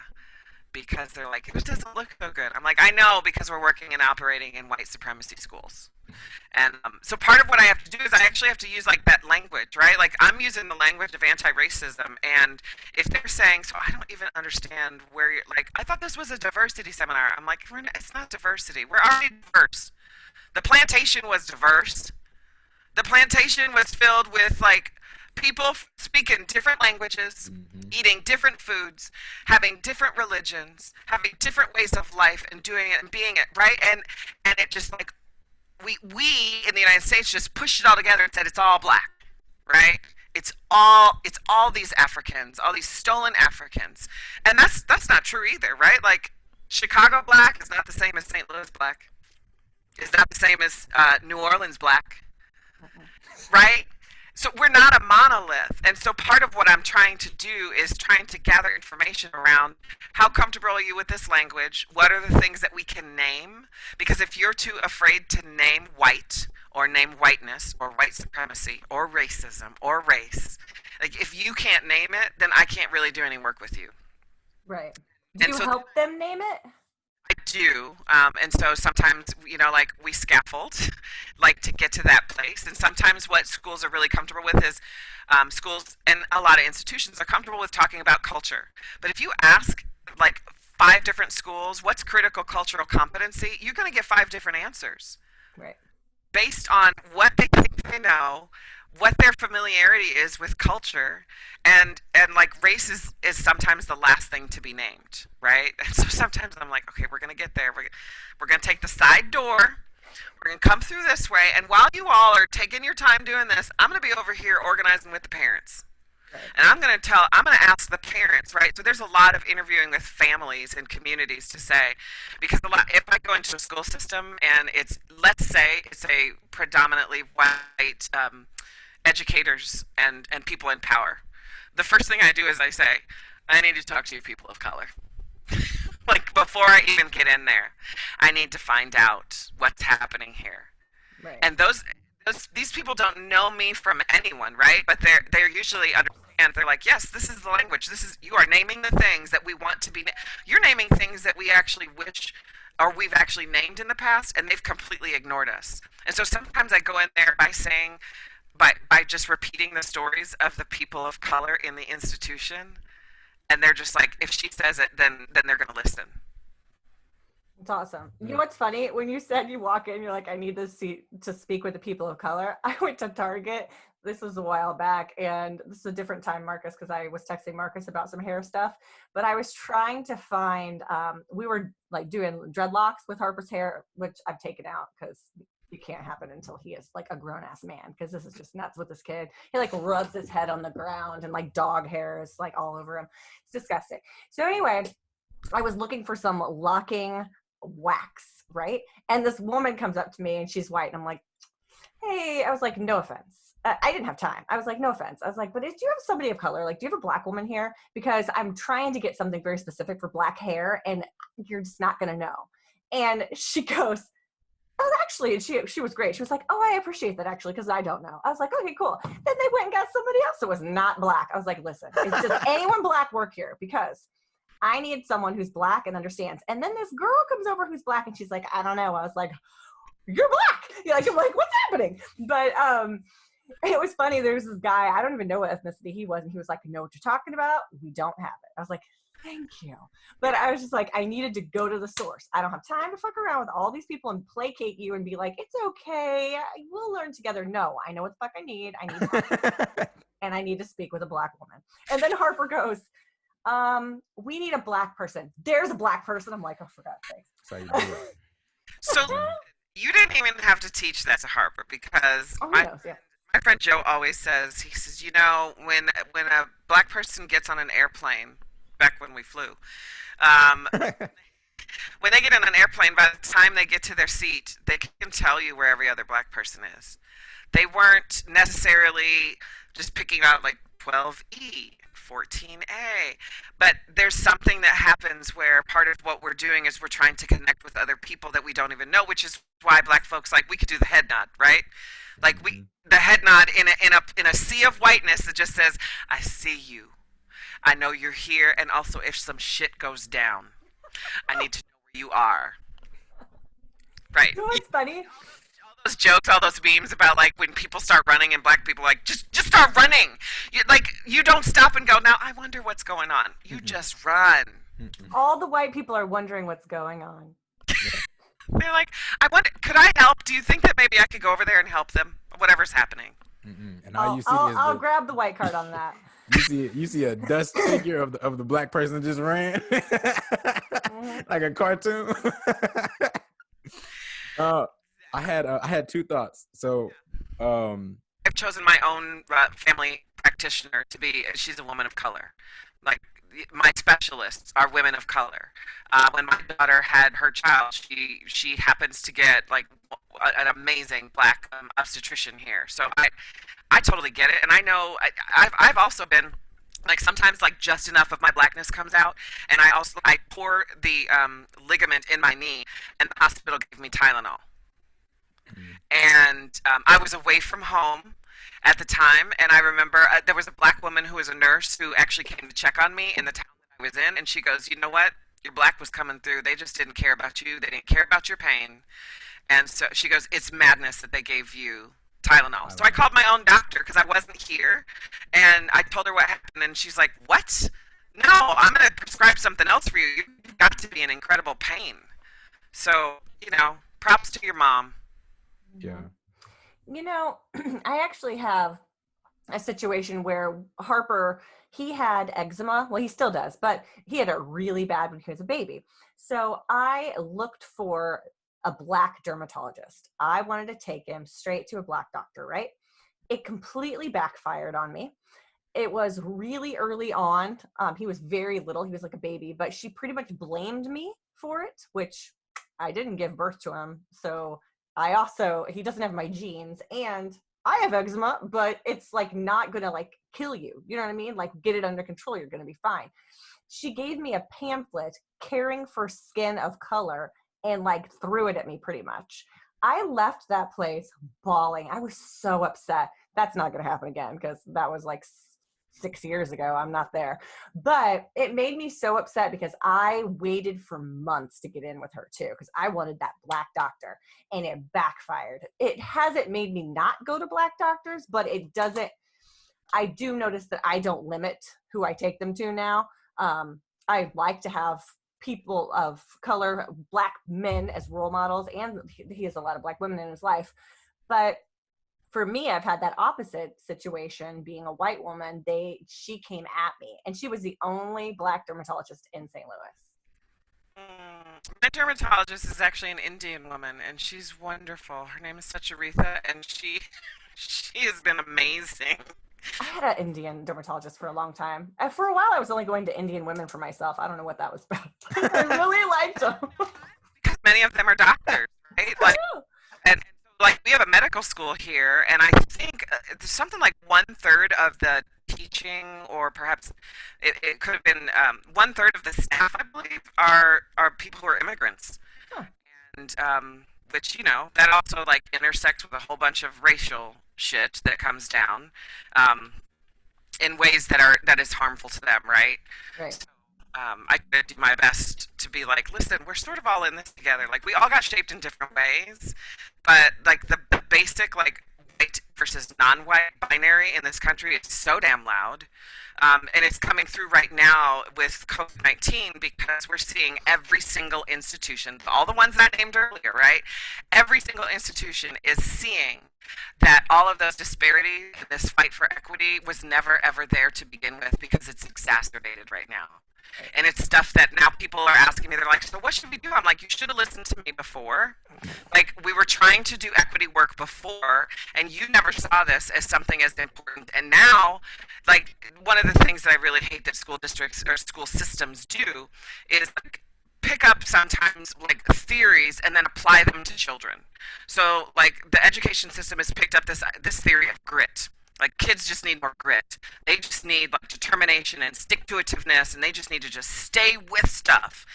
C: because they're like, it doesn't look so good. I'm like, I know, because we're working and operating in white supremacy schools. And so part of what I have to do is I actually have to use like that language, right? Like I'm using the language of anti-racism, and if they're saying, so I don't even understand where you're like, I thought this was a diversity seminar. I'm like, it's not diversity. We're already diverse. The plantation was diverse. The plantation was filled with like people speaking different languages, eating different foods, having different religions, having different ways of life, and doing it and being it, right? And it just like we in the United States just pushed it all together and said it's all black, right? It's all these Africans, all these stolen Africans, and that's not true either, right? Like Chicago black is not the same as St. Louis black. It's not the same as New Orleans black, right? So we're not a monolith, and so part of what I'm trying to do is trying to gather information around how comfortable are you with this language? What are the things that we can name? Because if you're too afraid to name white or name whiteness or white supremacy or racism or race, like if you can't name it, then I can't really do any work with you.
B: Right. Do you help them name it?
C: I do, and so sometimes, like we scaffold, like to get to that place. And sometimes what schools are really comfortable with is schools and a lot of institutions are comfortable with talking about culture. But if you ask like 5 different schools, what's critical cultural competency, you're going to get 5 different answers.
B: Right.
C: Based on what they think they know, what their familiarity is with culture, and like race is sometimes the last thing to be named, right? And so sometimes I'm like, okay, we're gonna get there. We're gonna take the side door. We're gonna come through this way, and while you all are taking your time doing this, I'm gonna be over here organizing with the parents. Right. And I'm gonna ask the parents, right? So there's a lot of interviewing with families and communities to say, because if I go into a school system and let's say it's a predominantly white educators and people in power, the first thing I do is I say, I need to talk to you people of color. Like before I even get in there, I need to find out what's happening here. Right. And these people don't know me from anyone, right? But they're usually understand. They're like, yes, this is the language. You are naming the things that we want to be. You're naming things that we actually wish or we've actually named in the past, and they've completely ignored us. And so sometimes I go in there by saying, by just repeating the stories of the people of color in the institution, and they're just like, if she says it, then they're going to listen.
B: It's awesome. You know what's funny? When you said you walk in, you're like, I need to speak with the people of color. I went to Target. This was a while back, and this is a different time, Marcus, because I was texting Marcus about some hair stuff. But I was trying to find, we were like doing dreadlocks with Harper's hair, which I've taken out because it can't happen until he is like a grown-ass man, because this is just nuts with this kid. He like rubs his head on the ground and like dog hair is like all over him. It's disgusting. So anyway, I was looking for some locking wax, right? And this woman comes up to me and she's white, and I'm like, hey, I was like, no offense. I didn't have time. I was like, no offense. I was like, but do you have somebody of color? Like, do you have a black woman here? Because I'm trying to get something very specific for black hair, and you're just not going to know. And she goes, oh, actually, and she was great. She was like, oh, I appreciate that, actually, because I don't know. I was like, okay, cool. Then they went and got somebody else that was not black. I was like, listen, it's just anyone black work here, because I need someone who's black and understands. And then this girl comes over who's black, and she's like, I don't know. I was like, you're black. I'm like, what's happening? But it was funny. There's this guy, I don't even know what ethnicity he was, and he was like, I know what you're talking about. We don't have it. I was like, thank you. But I was just like, I needed to go to the source. I don't have time to fuck around with all these people and placate you and be like, it's okay, we'll learn together. No, I know what the fuck I need. I need help. And I need to speak with a black woman. And then Harper goes, we need a black person. There's a black person. I'm like, oh, for God's sake.
A: So you do it.
C: So you didn't even have to teach that to Harper, because my friend Joe always says, he says, when a black person gets on an airplane, back when we flew, when they get in an airplane, by the time they get to their seat, they can tell you where every other black person is. They weren't necessarily just picking out like 12E, 14A, but there's something that happens where part of what we're doing is we're trying to connect with other people that we don't even know, which is why black folks, like, we could do the head nod, right? Like the head nod in a sea of whiteness that just says, I see you. I know you're here, and also if some shit goes down, I need to know where you are. Right.
B: You know what's funny?
C: All those jokes, all those memes about like when people start running and black people are like, just start running. like you don't stop and go, now I wonder what's going on. You just run.
B: All the white people are wondering what's going on.
C: They're like, I wonder, could I help? Do you think that maybe I could go over there and help them? Whatever's happening.
A: And all you see is
B: I'll grab the white card on that.
A: You see a dust figure of the black person that just ran like a cartoon. I had two thoughts. So
C: I've chosen my own family practitioner to be. She's a woman of color. Like my specialists are women of color. When my daughter had her child, she happens to get like an amazing black obstetrician here. So I totally get it, and I know I've also been like sometimes like just enough of my blackness comes out, and I tore the ligament in my knee, and the hospital gave me Tylenol. And I was away from home at the time, and I remember there was a black woman who was a nurse who actually came to check on me in the town that I was in, and she goes, you know what? Your black was coming through. They just didn't care about you. They didn't care about your pain. And so she goes, it's madness that they gave you Tylenol. So I called my own doctor because I wasn't here, and I told her what happened, and she's like, what? No, I'm going to prescribe something else for you. You've got to be in incredible pain. So, props to your mom.
A: Yeah.
B: I actually have a situation where Harper, he had eczema. Well, he still does, but he had it really bad when he was a baby. So I looked for a black dermatologist. I wanted to take him straight to a black doctor, right? It completely backfired on me. It was really early on. He was very little. He was like a baby, but she pretty much blamed me for it, which I didn't give birth to him. So he doesn't have my genes, and I have eczema, but it's like not gonna like kill you. You know what I mean? Like get it under control. You're gonna be fine. She gave me a pamphlet, Caring for Skin of Color, and like threw it at me pretty much. I left that place bawling. I was so upset. That's not gonna happen again because that was like 6 years ago. I'm not there. But it made me so upset because I waited for months to get in with her too, because I wanted that black doctor, and it backfired. It hasn't made me not go to black doctors, but it doesn't. I do notice that I don't limit who I take them to now. I like to have people of color, black men as role models, and he has a lot of black women in his life. But for me, I've had that opposite situation. Being a white woman, she came at me, and she was the only black dermatologist in St. Louis.
C: My dermatologist is actually an Indian woman, and she's wonderful. Her name is Sucharitha, and she has been amazing.
B: I had an Indian dermatologist for a long time. For a while, I was only going to Indian women for myself. I don't know what that was about. I really liked them.
C: Because many of them are doctors, right? Like, and like we have a medical school here, and I think there's something like 1/3 of the teaching, or perhaps it could have been 1/3 of the staff, I believe, are people who are immigrants. Huh. And which, that also like intersects with a whole bunch of racial shit that comes down in ways that is harmful to them, right?
B: Right.
C: So, I could do my best to be like, listen, we're sort of all in this together. Like, we all got shaped in different ways, but like the basic like white versus non-white binary in this country is so damn loud. And it's coming through right now with COVID-19 because we're seeing every single institution, all the ones that I named earlier, right? Every single institution is seeing that all of those disparities, this fight for equity was never ever there to begin with because it's exacerbated right now. And it's stuff that now people are asking me. They're like, so what should we do? I'm like, you should have listened to me before. Like, we were trying to do equity work before, and you never saw this as something as important. And now, like, one of the things that I really hate that school districts or school systems do is like, pick up sometimes like theories and then apply them to children. So like the education system has picked up this theory of grit. Like, kids just need more grit. They just need like determination and stick-to-itiveness, and they just need to just stay with stuff.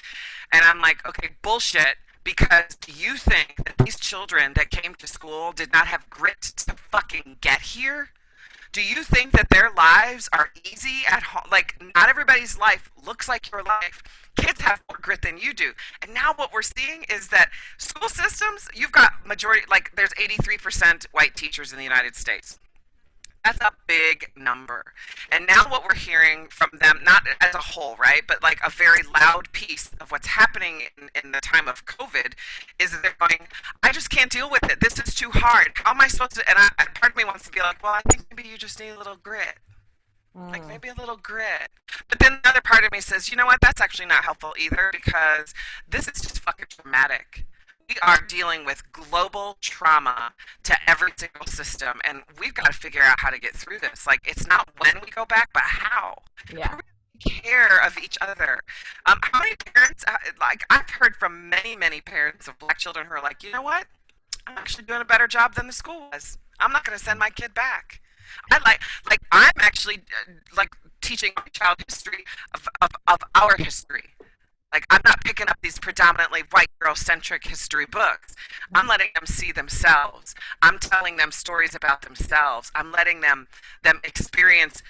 C: And I'm like, okay, bullshit, because do you think that these children that came to school did not have grit to fucking get here? Do you think that their lives are easy at home? Like, not everybody's life looks like your life. Kids have more grit than you do. And now what we're seeing is that school systems, you've got majority, like there's 83% white teachers in the United States. That's a big number. And now what we're hearing from them, not as a whole, right, but like a very loud piece of what's happening in the time of COVID is that they're going, I just can't deal with it. This is too hard. How am I supposed to? And part of me wants to be like, well, I think maybe you just need a little grit. Like maybe a little grit. But then the other part of me says, you know what, that's actually not helpful either because this is just fucking traumatic. We are dealing with global trauma to every single system, and we've got to figure out how to get through this. Like, it's not when we go back, but how.
B: Yeah.
C: Care of each other. How many parents, like, I've heard from many, many parents of black children who are like, you know what? I'm actually doing a better job than the school was. I'm not going to send my kid back. I'm actually like teaching my child history of our history. Like, I'm not picking up these predominantly white girl-centric history books. I'm letting them see themselves. I'm telling them stories about themselves. I'm letting them experience,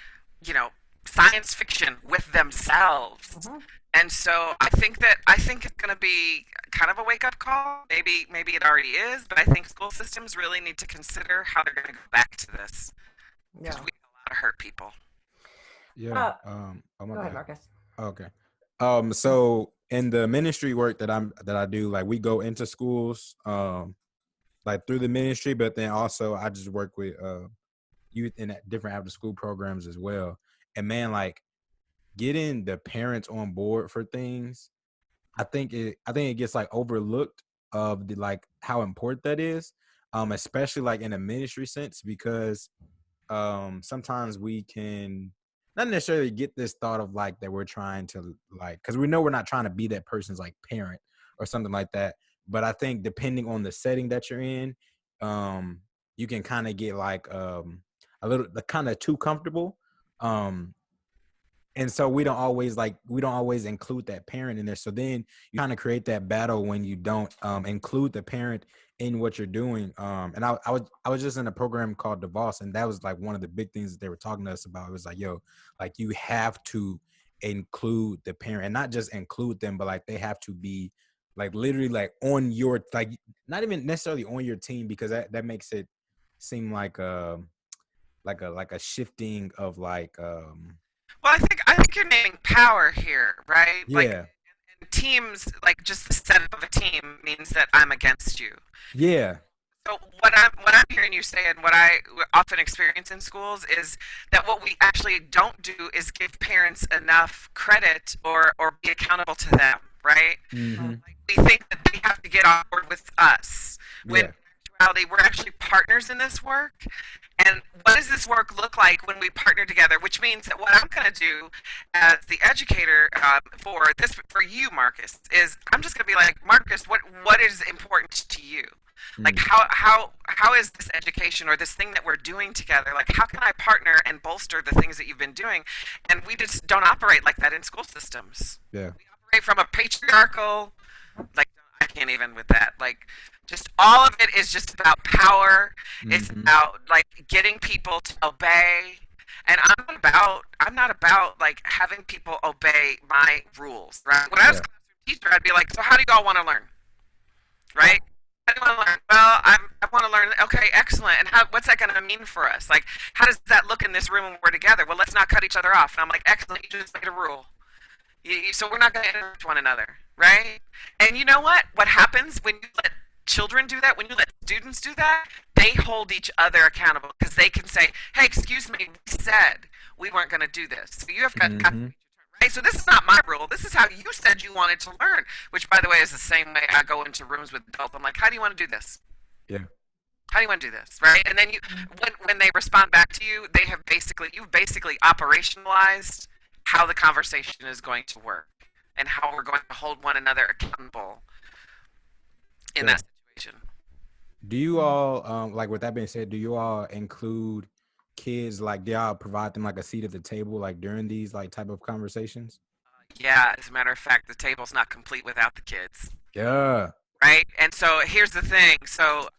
C: science fiction with themselves. Mm-hmm. And so I think it's going to be kind of a wake-up call. Maybe it already is, but I think school systems really need to consider how they're going to go back to this. Because we have a lot of hurt people.
A: Yeah.
B: Go ahead, Marcus.
A: Okay. So in the ministry work that I do, like we go into schools, like through the ministry, but then also I just work with youth in different after school programs as well. And man, like getting the parents on board for things, I think it gets like overlooked of the like how important that is, especially like in a ministry sense, because sometimes we can not necessarily get this thought of like that we're trying to like, because we know we're not trying to be that person's like parent or something like that. But I think depending on the setting that you're in, you can kind of get like a little kind of too comfortable. And so we don't always include that parent in there. So then you kind of create that battle when you don't include the parent in what you're doing. And I was just in a program called DeVos, and that was like one of the big things that they were talking to us about. It was like, yo, like you have to include the parent, and not just include them, but like they have to be like literally like on your, like not even necessarily on your team, because that makes it seem like a shifting of like
C: well, I think you're naming power here, right?
A: Yeah.
C: Like, teams, like just the setup of a team means that I'm against you.
A: Yeah.
C: So what I'm hearing you say, and what I often experience in schools, is that what we actually don't do is give parents enough credit or be accountable to them, right?
A: Mm-hmm.
C: Like, we think that they have to get on board with us. When in actuality, we're actually partners in this work. And what does this work look like when we partner together? Which means that what I'm going to do as the educator for you, Marcus, is I'm just going to be like, Marcus, what is important to you? Like how is this education or this thing that we're doing together? Like how can I partner and bolster the things that you've been doing? And we just don't operate like that in school systems.
A: Yeah.
C: We operate from a patriarchal, like I can't even with that. Like just all of it is just about power. Mm-hmm. It's about like getting people to obey. And I'm not about like having people obey my rules, right? When I was a classroom teacher, I'd be like, so how do you all want to learn? Right? How do you want to learn? Well, I want to learn. Okay, excellent. And what's that going to mean for us? Like, how does that look in this room when we're together? Well, let's not cut each other off. And I'm like, excellent. You just made a rule. So we're not going to interrupt one another, right? And you know what? What happens when you let children do that, when you let students do that, they hold each other accountable because they can say, hey, excuse me, we said we weren't going to do this. So you have got to right? So this is not my rule. This is how you said you wanted to learn, which, by the way, is the same way I go into rooms with adults. I'm like, how do you want to do this?
A: Yeah.
C: How do you want to do this, right? And then when they respond back to you, you've basically operationalized how the conversation is going to work and how we're going to hold one another accountable in that situation.
A: Do you all, like with that being said, do you all include kids, like do y'all provide them like a seat at the table like during these like type of conversations?
C: Yeah, as a matter of fact, the table's not complete without the kids.
A: Yeah.
C: Right? And so here's the thing. So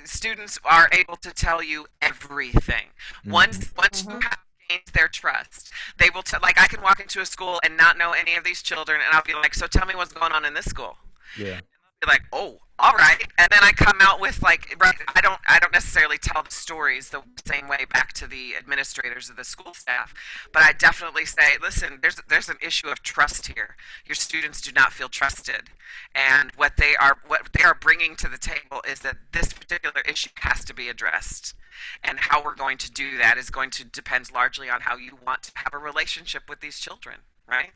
C: students are able to tell you everything. Once you have gained their trust, they will like I can walk into a school and not know any of these children and I'll be like, so tell me what's going on in this school.
A: Yeah.
C: Be like, oh, all right, and then I come out with like, right, I don't necessarily tell the stories the same way back to the administrators or the school staff, but I definitely say, listen, there's an issue of trust here. Your students do not feel trusted, and what they are bringing to the table is that this particular issue has to be addressed, and how we're going to do that is going to depend largely on how you want to have a relationship with these children, right?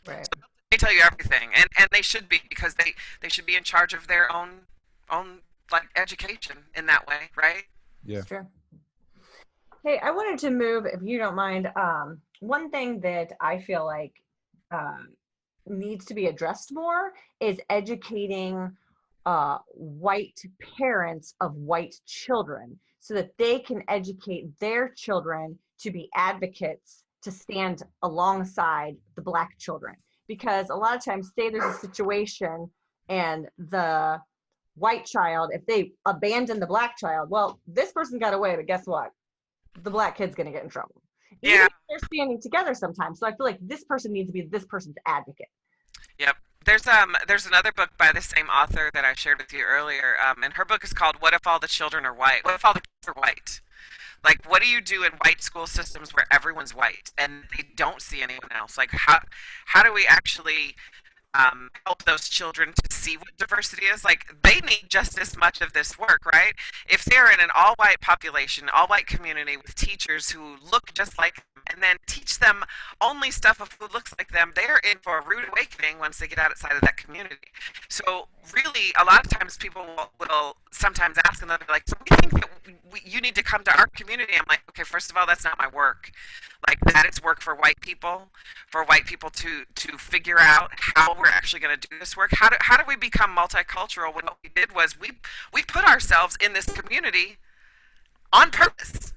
B: Right.
C: They tell you everything, and they should be, because they should be in charge of their own like education in that way, right?
A: Yeah.
B: That's true. Hey, I wanted to move, if you don't mind. One thing that I feel like um, needs to be addressed more is educating white parents of white children so that they can educate their children to be advocates to stand alongside the Black children. Because a lot of times, say there's a situation and the white child, if they abandon the Black child, well, this person got away, but guess what? The Black kid's going to get in trouble. Even
C: Yeah.
B: if they're standing together sometimes. So I feel like this person needs to be this person's advocate.
C: Yep. There's another book by the same author that I shared with you earlier, and her book is called "What If All the Children Are White?" What if all the kids are white? Like, what do you do in white school systems where everyone's white and they don't see anyone else? Like, how do we actually help those children to see what diversity is? Like, they need just as much of this work, right? If they're in an all-white population, all-white community with teachers who look just like them, and then teach them only stuff of who looks like them, they're in for a rude awakening once they get outside of that community. So really, a lot of times people will sometimes ask, and they'll be like, so we think that you need to come to our community. I'm like, okay, first of all, that's not my work. Like, that is work for white people to figure out how we're actually going to do this work. How do we become multicultural when what we did was we put ourselves in this community on purpose,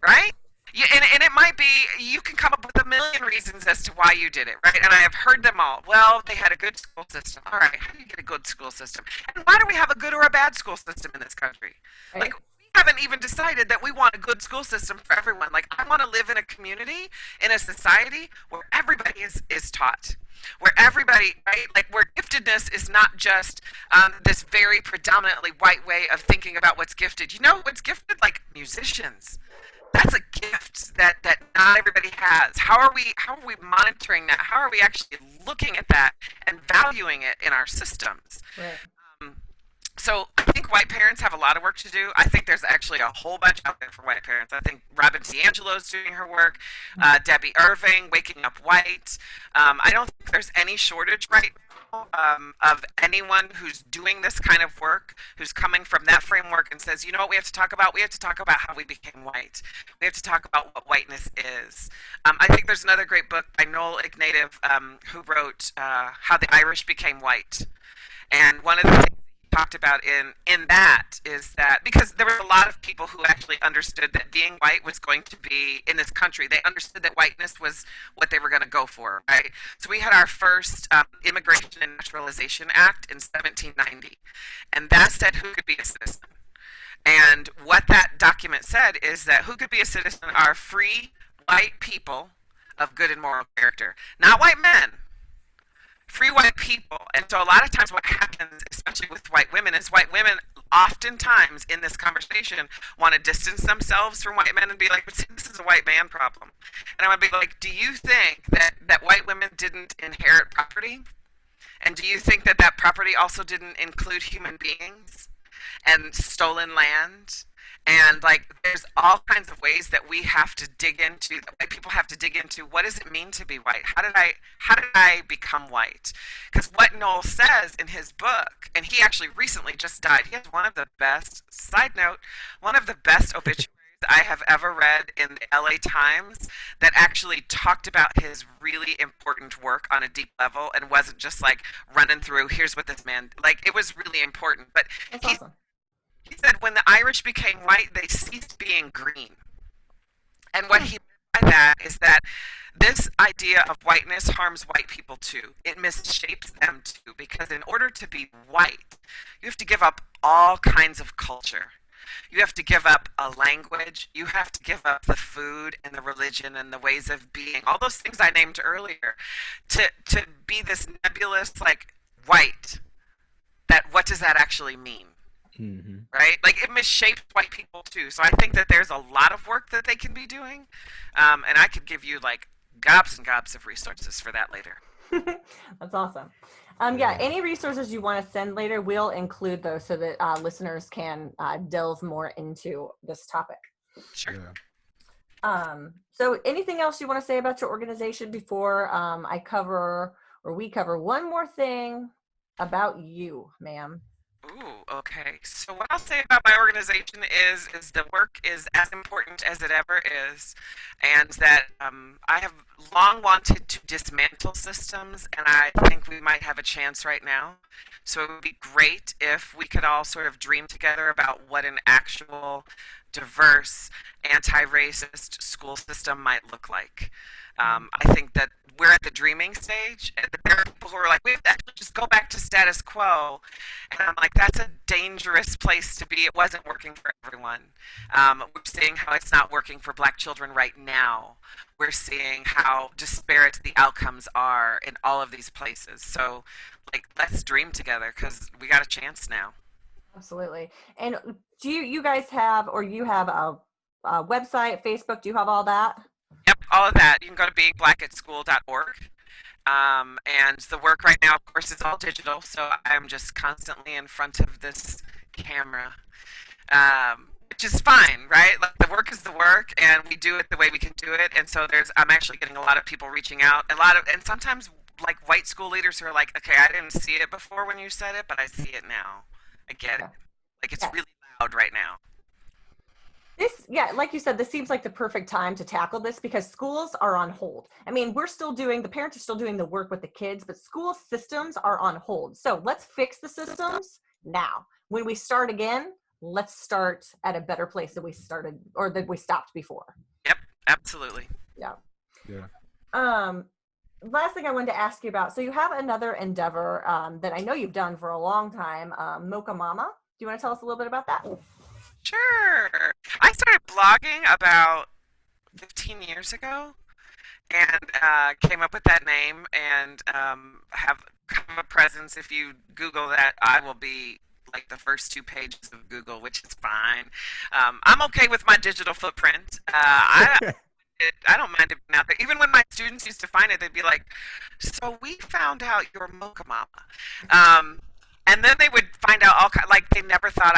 C: right? And it might be, you can come up with a million reasons as to why you did it, right? And I have heard them all. Well, they had a good school system. All right, how do you get a good school system? And why do we have a good or a bad school system in this country?
B: Right.
C: Like, we haven't even decided that we want a good school system for everyone. Like, I want to live in a community, in a society where everybody is taught. Where everybody, right, like, where giftedness is not just this very predominantly white way of thinking about what's gifted. You know what's gifted? Like, musicians. That's a gift that not everybody has. How are we monitoring that? How are we actually looking at that and valuing it in our systems?
B: Right.
C: So I think white parents have a lot of work to do. I think there's actually a whole bunch out there for white parents. I think Robin DiAngelo's doing her work, Debbie Irving, Waking Up White. I don't think there's any shortage right now of anyone who's doing this kind of work, who's coming from that framework and says, you know what we have to talk about? We have to talk about how we became white. We have to talk about what whiteness is. I think there's another great book by Noel Ignatieff, who wrote How the Irish Became White. And one of the things talked about in that is that, because there were a lot of people who actually understood that being white was going to be in this country, they understood that whiteness was what they were going to go for, right? So we had our first Immigration and Naturalization Act in 1790, and that said who could be a citizen. And what that document said is that who could be a citizen are free white people of good and moral character, not white men, free white people. And so a lot of times what happens, especially with white women, is white women oftentimes in this conversation want to distance themselves from white men and be like, but see, this is a white man problem. And I would be like, do you think that white women didn't inherit property? And do you think that property also didn't include human beings and stolen land? And like, there's all kinds of ways that we have to dig into, that white people have to dig into. What does it mean to be white? How did I become white? Because what Noel says in his book, and he actually recently just died. He has one of the best, side note, one of the best obituaries I have ever read in the LA Times that actually talked about his really important work on a deep level and wasn't just like running through, here's what this man, like, it was really important. But
B: That's awesome.
C: He said when the Irish became white, they ceased being green. And what he meant by that is that this idea of whiteness harms white people too. It misshapes them too, because in order to be white, you have to give up all kinds of culture. You have to give up a language. You have to give up the food and the religion and the ways of being, all those things I named earlier, to be this nebulous, like, white. that what does that actually mean?
A: Mm-hmm.
C: Right? Like it misshapes white people too. So I think that there's a lot of work that they can be doing, and I could give you like gobs and gobs of resources for that later.
B: That's awesome. Yeah, any resources you want to send later, we'll include those so that listeners can delve more into this topic.
C: Sure.
A: Yeah.
B: So anything else you want to say about your organization before we cover one more thing about you, ma'am?
C: Ooh, okay. So what I'll say about my organization is the work is as important as it ever is, and that I have long wanted to dismantle systems, and I think we might have a chance right now. So it would be great if we could all sort of dream together about what an actual diverse, anti-racist school system might look like. I think that we're at the dreaming stage, and there are people who are like, we have to actually just go back to status quo. And I'm like, that's a dangerous place to be. It wasn't working for everyone. We're seeing how it's not working for black children right now. We're seeing how disparate the outcomes are in all of these places. So, like, let's dream together because we got a chance now.
B: Absolutely. And do you guys have, or you have a website, Facebook? Do you have all that?
C: Yep, all of that. You can go to beingblackAtSchool.org. And the work right now, of course, is all digital, so I'm just constantly in front of this camera, which is fine, right? Like the work is the work, and we do it the way we can do it. And so I'm actually getting a lot of people reaching out, and sometimes like white school leaders who are like, okay, I didn't see it before when you said it, but I see it now. I get it. Like it's really loud right now.
B: Like you said, this seems like the perfect time to tackle this because schools are on hold. I mean, the parents are still doing the work with the kids, but school systems are on hold. So let's fix the systems now. When we start again, let's start at a better place than we started or that we stopped before.
C: Yep, absolutely.
B: Yeah.
A: Yeah.
B: Last thing I wanted to ask you about. So you have another endeavor that I know you've done for a long time, Mocha Mama. Do you want to tell us a little bit about that?
C: Sure. I started blogging about 15 years ago and came up with that name and have kind of a presence. If you Google that, I will be like the first 2 pages of Google, which is fine. I'm okay with my digital footprint. I don't mind it being out there. Even when my students used to find it, they'd be like, "So we found out you're Mocha Mama," and then they would find out like they never thought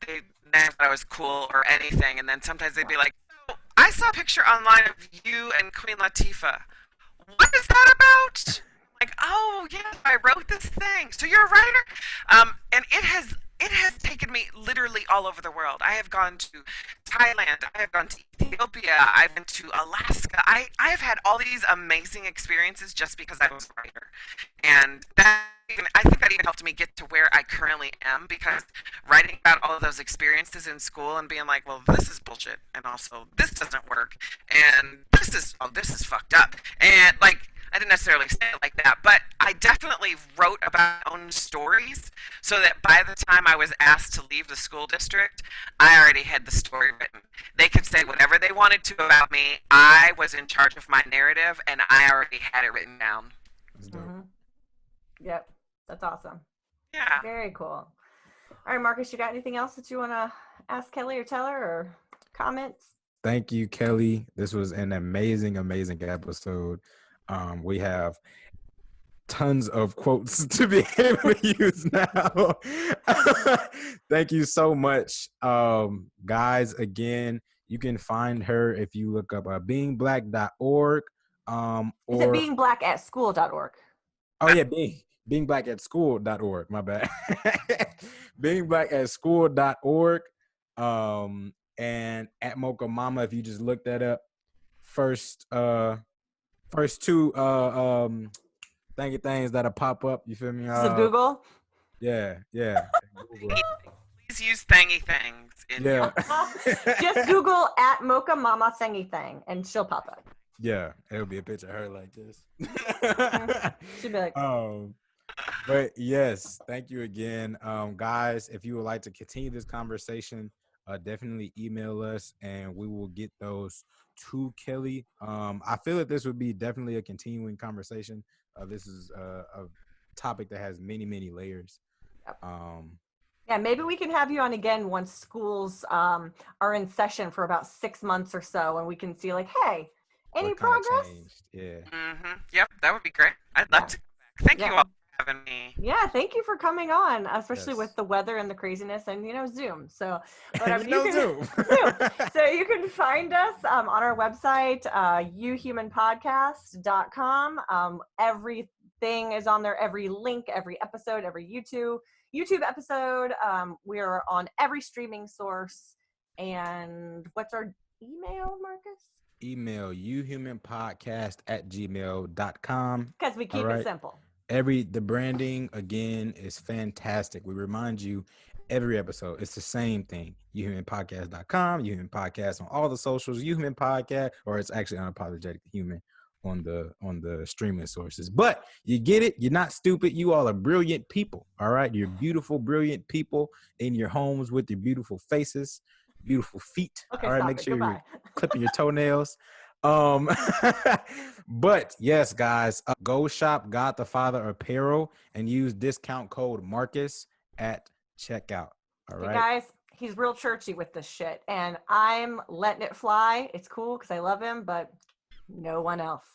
C: they never thought I was cool or anything. And then sometimes they'd be like, "So I saw a picture online of you and Queen Latifah. What is that about?" I'm like, "Oh yeah, I wrote this thing. So you're a writer?" And it has taken me literally all over the world. I have gone to Thailand. I have gone to Ethiopia. I've been to Alaska. I have had all these amazing experiences just because I was a writer. And I think that even helped me get to where I currently am because writing about all of those experiences in school and being like, well, this is bullshit. And also, this doesn't work. And this is fucked up. And like, I didn't necessarily say it like that, but I definitely wrote about my own stories so that by the time I was asked to leave the school district, I already had the story written. They could say whatever they wanted to about me. I was in charge of my narrative, and I already had it written down.
B: Mm-hmm. Yep, that's awesome.
C: Yeah.
B: Very cool. All right, Marcus, you got anything else that you want to ask Kelly or tell her or comments?
A: Thank you, Kelly. This was an amazing, amazing episode. We have tons of quotes to be able to use now. Thank you so much. Guys, again, you can find her if you look up beingblack.org.
B: Is it beingblack@school.org?
A: Oh, yeah, beingblack@school.org. My bad. beingblack@school.org. And at Mocha Mama, if you just look that up, first two thangy things that'll pop up. You feel me?
B: So Google.
A: Yeah.
C: Google. Please use thangy things.
B: Just Google at Mocha Mama thangy thing, and she'll pop up.
A: Yeah, it'll be a picture of her like this.
B: She'll be like.
A: But yes, thank you again, guys. If you would like to continue this conversation, definitely email us, and we will get those to Kelly. I feel that this would be definitely a continuing conversation. This is a topic that has many, many layers.
B: Yeah, maybe we can have you on again once schools are in session for about 6 months or so, and we can see like, hey, any progress?
A: Changed? Yeah.
C: Yep, that would be great. I'd love to. Thank you all for having me.
B: Yeah, thank you for coming on, especially with the weather and the craziness and, Zoom. So, but
A: Zoom.
B: Zoom. So you can find us on our website, youhumanpodcast.com. Everything is on there, every link, every episode, every YouTube episode. We are on every streaming source. And what's our email, Marcus?
A: Email youhumanpodcast@gmail.com.
B: Because we keep it simple.
A: The branding again is fantastic. We remind you every episode, it's the same thing. youhumanpodcast.com, YouHuman Podcast on all the socials, YouHuman Podcast, or it's actually Unapologetically Human on the streaming sources. But you get it. You're not stupid. You all are brilliant people. All right. You're beautiful, brilliant people in your homes with your beautiful faces, beautiful feet.
B: Okay,
A: all right.
B: Make
A: sure
B: you're
A: clipping your toenails. But yes, guys, go shop God the Father apparel and use discount code Marcus at checkout. All right,
B: guys, he's real churchy with this shit, and I'm letting it fly. It's cool because I love him, but no one else.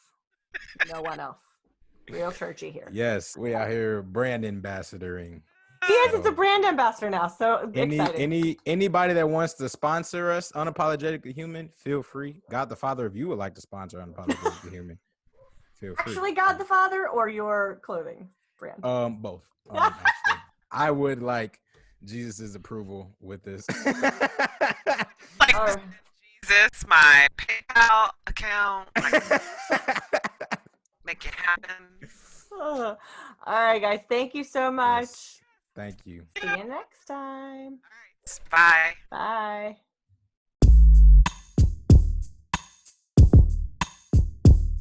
B: Real churchy here.
A: Yes, we out here brand ambassadoring.
B: He is. It's a brand ambassador now. So exciting.
A: Anybody that wants to sponsor us, Unapologetically Human, feel free. God the Father, if you would like to sponsor Unapologetically Human, feel free.
B: Actually, God the Father or your clothing brand?
A: Both. Actually, I would like Jesus's approval with this.
C: Jesus, my PayPal account. Make it happen.
B: All right, guys. Thank you so much.
A: Yes. Thank you.
B: See you next time.
C: All right. Bye.
B: Bye.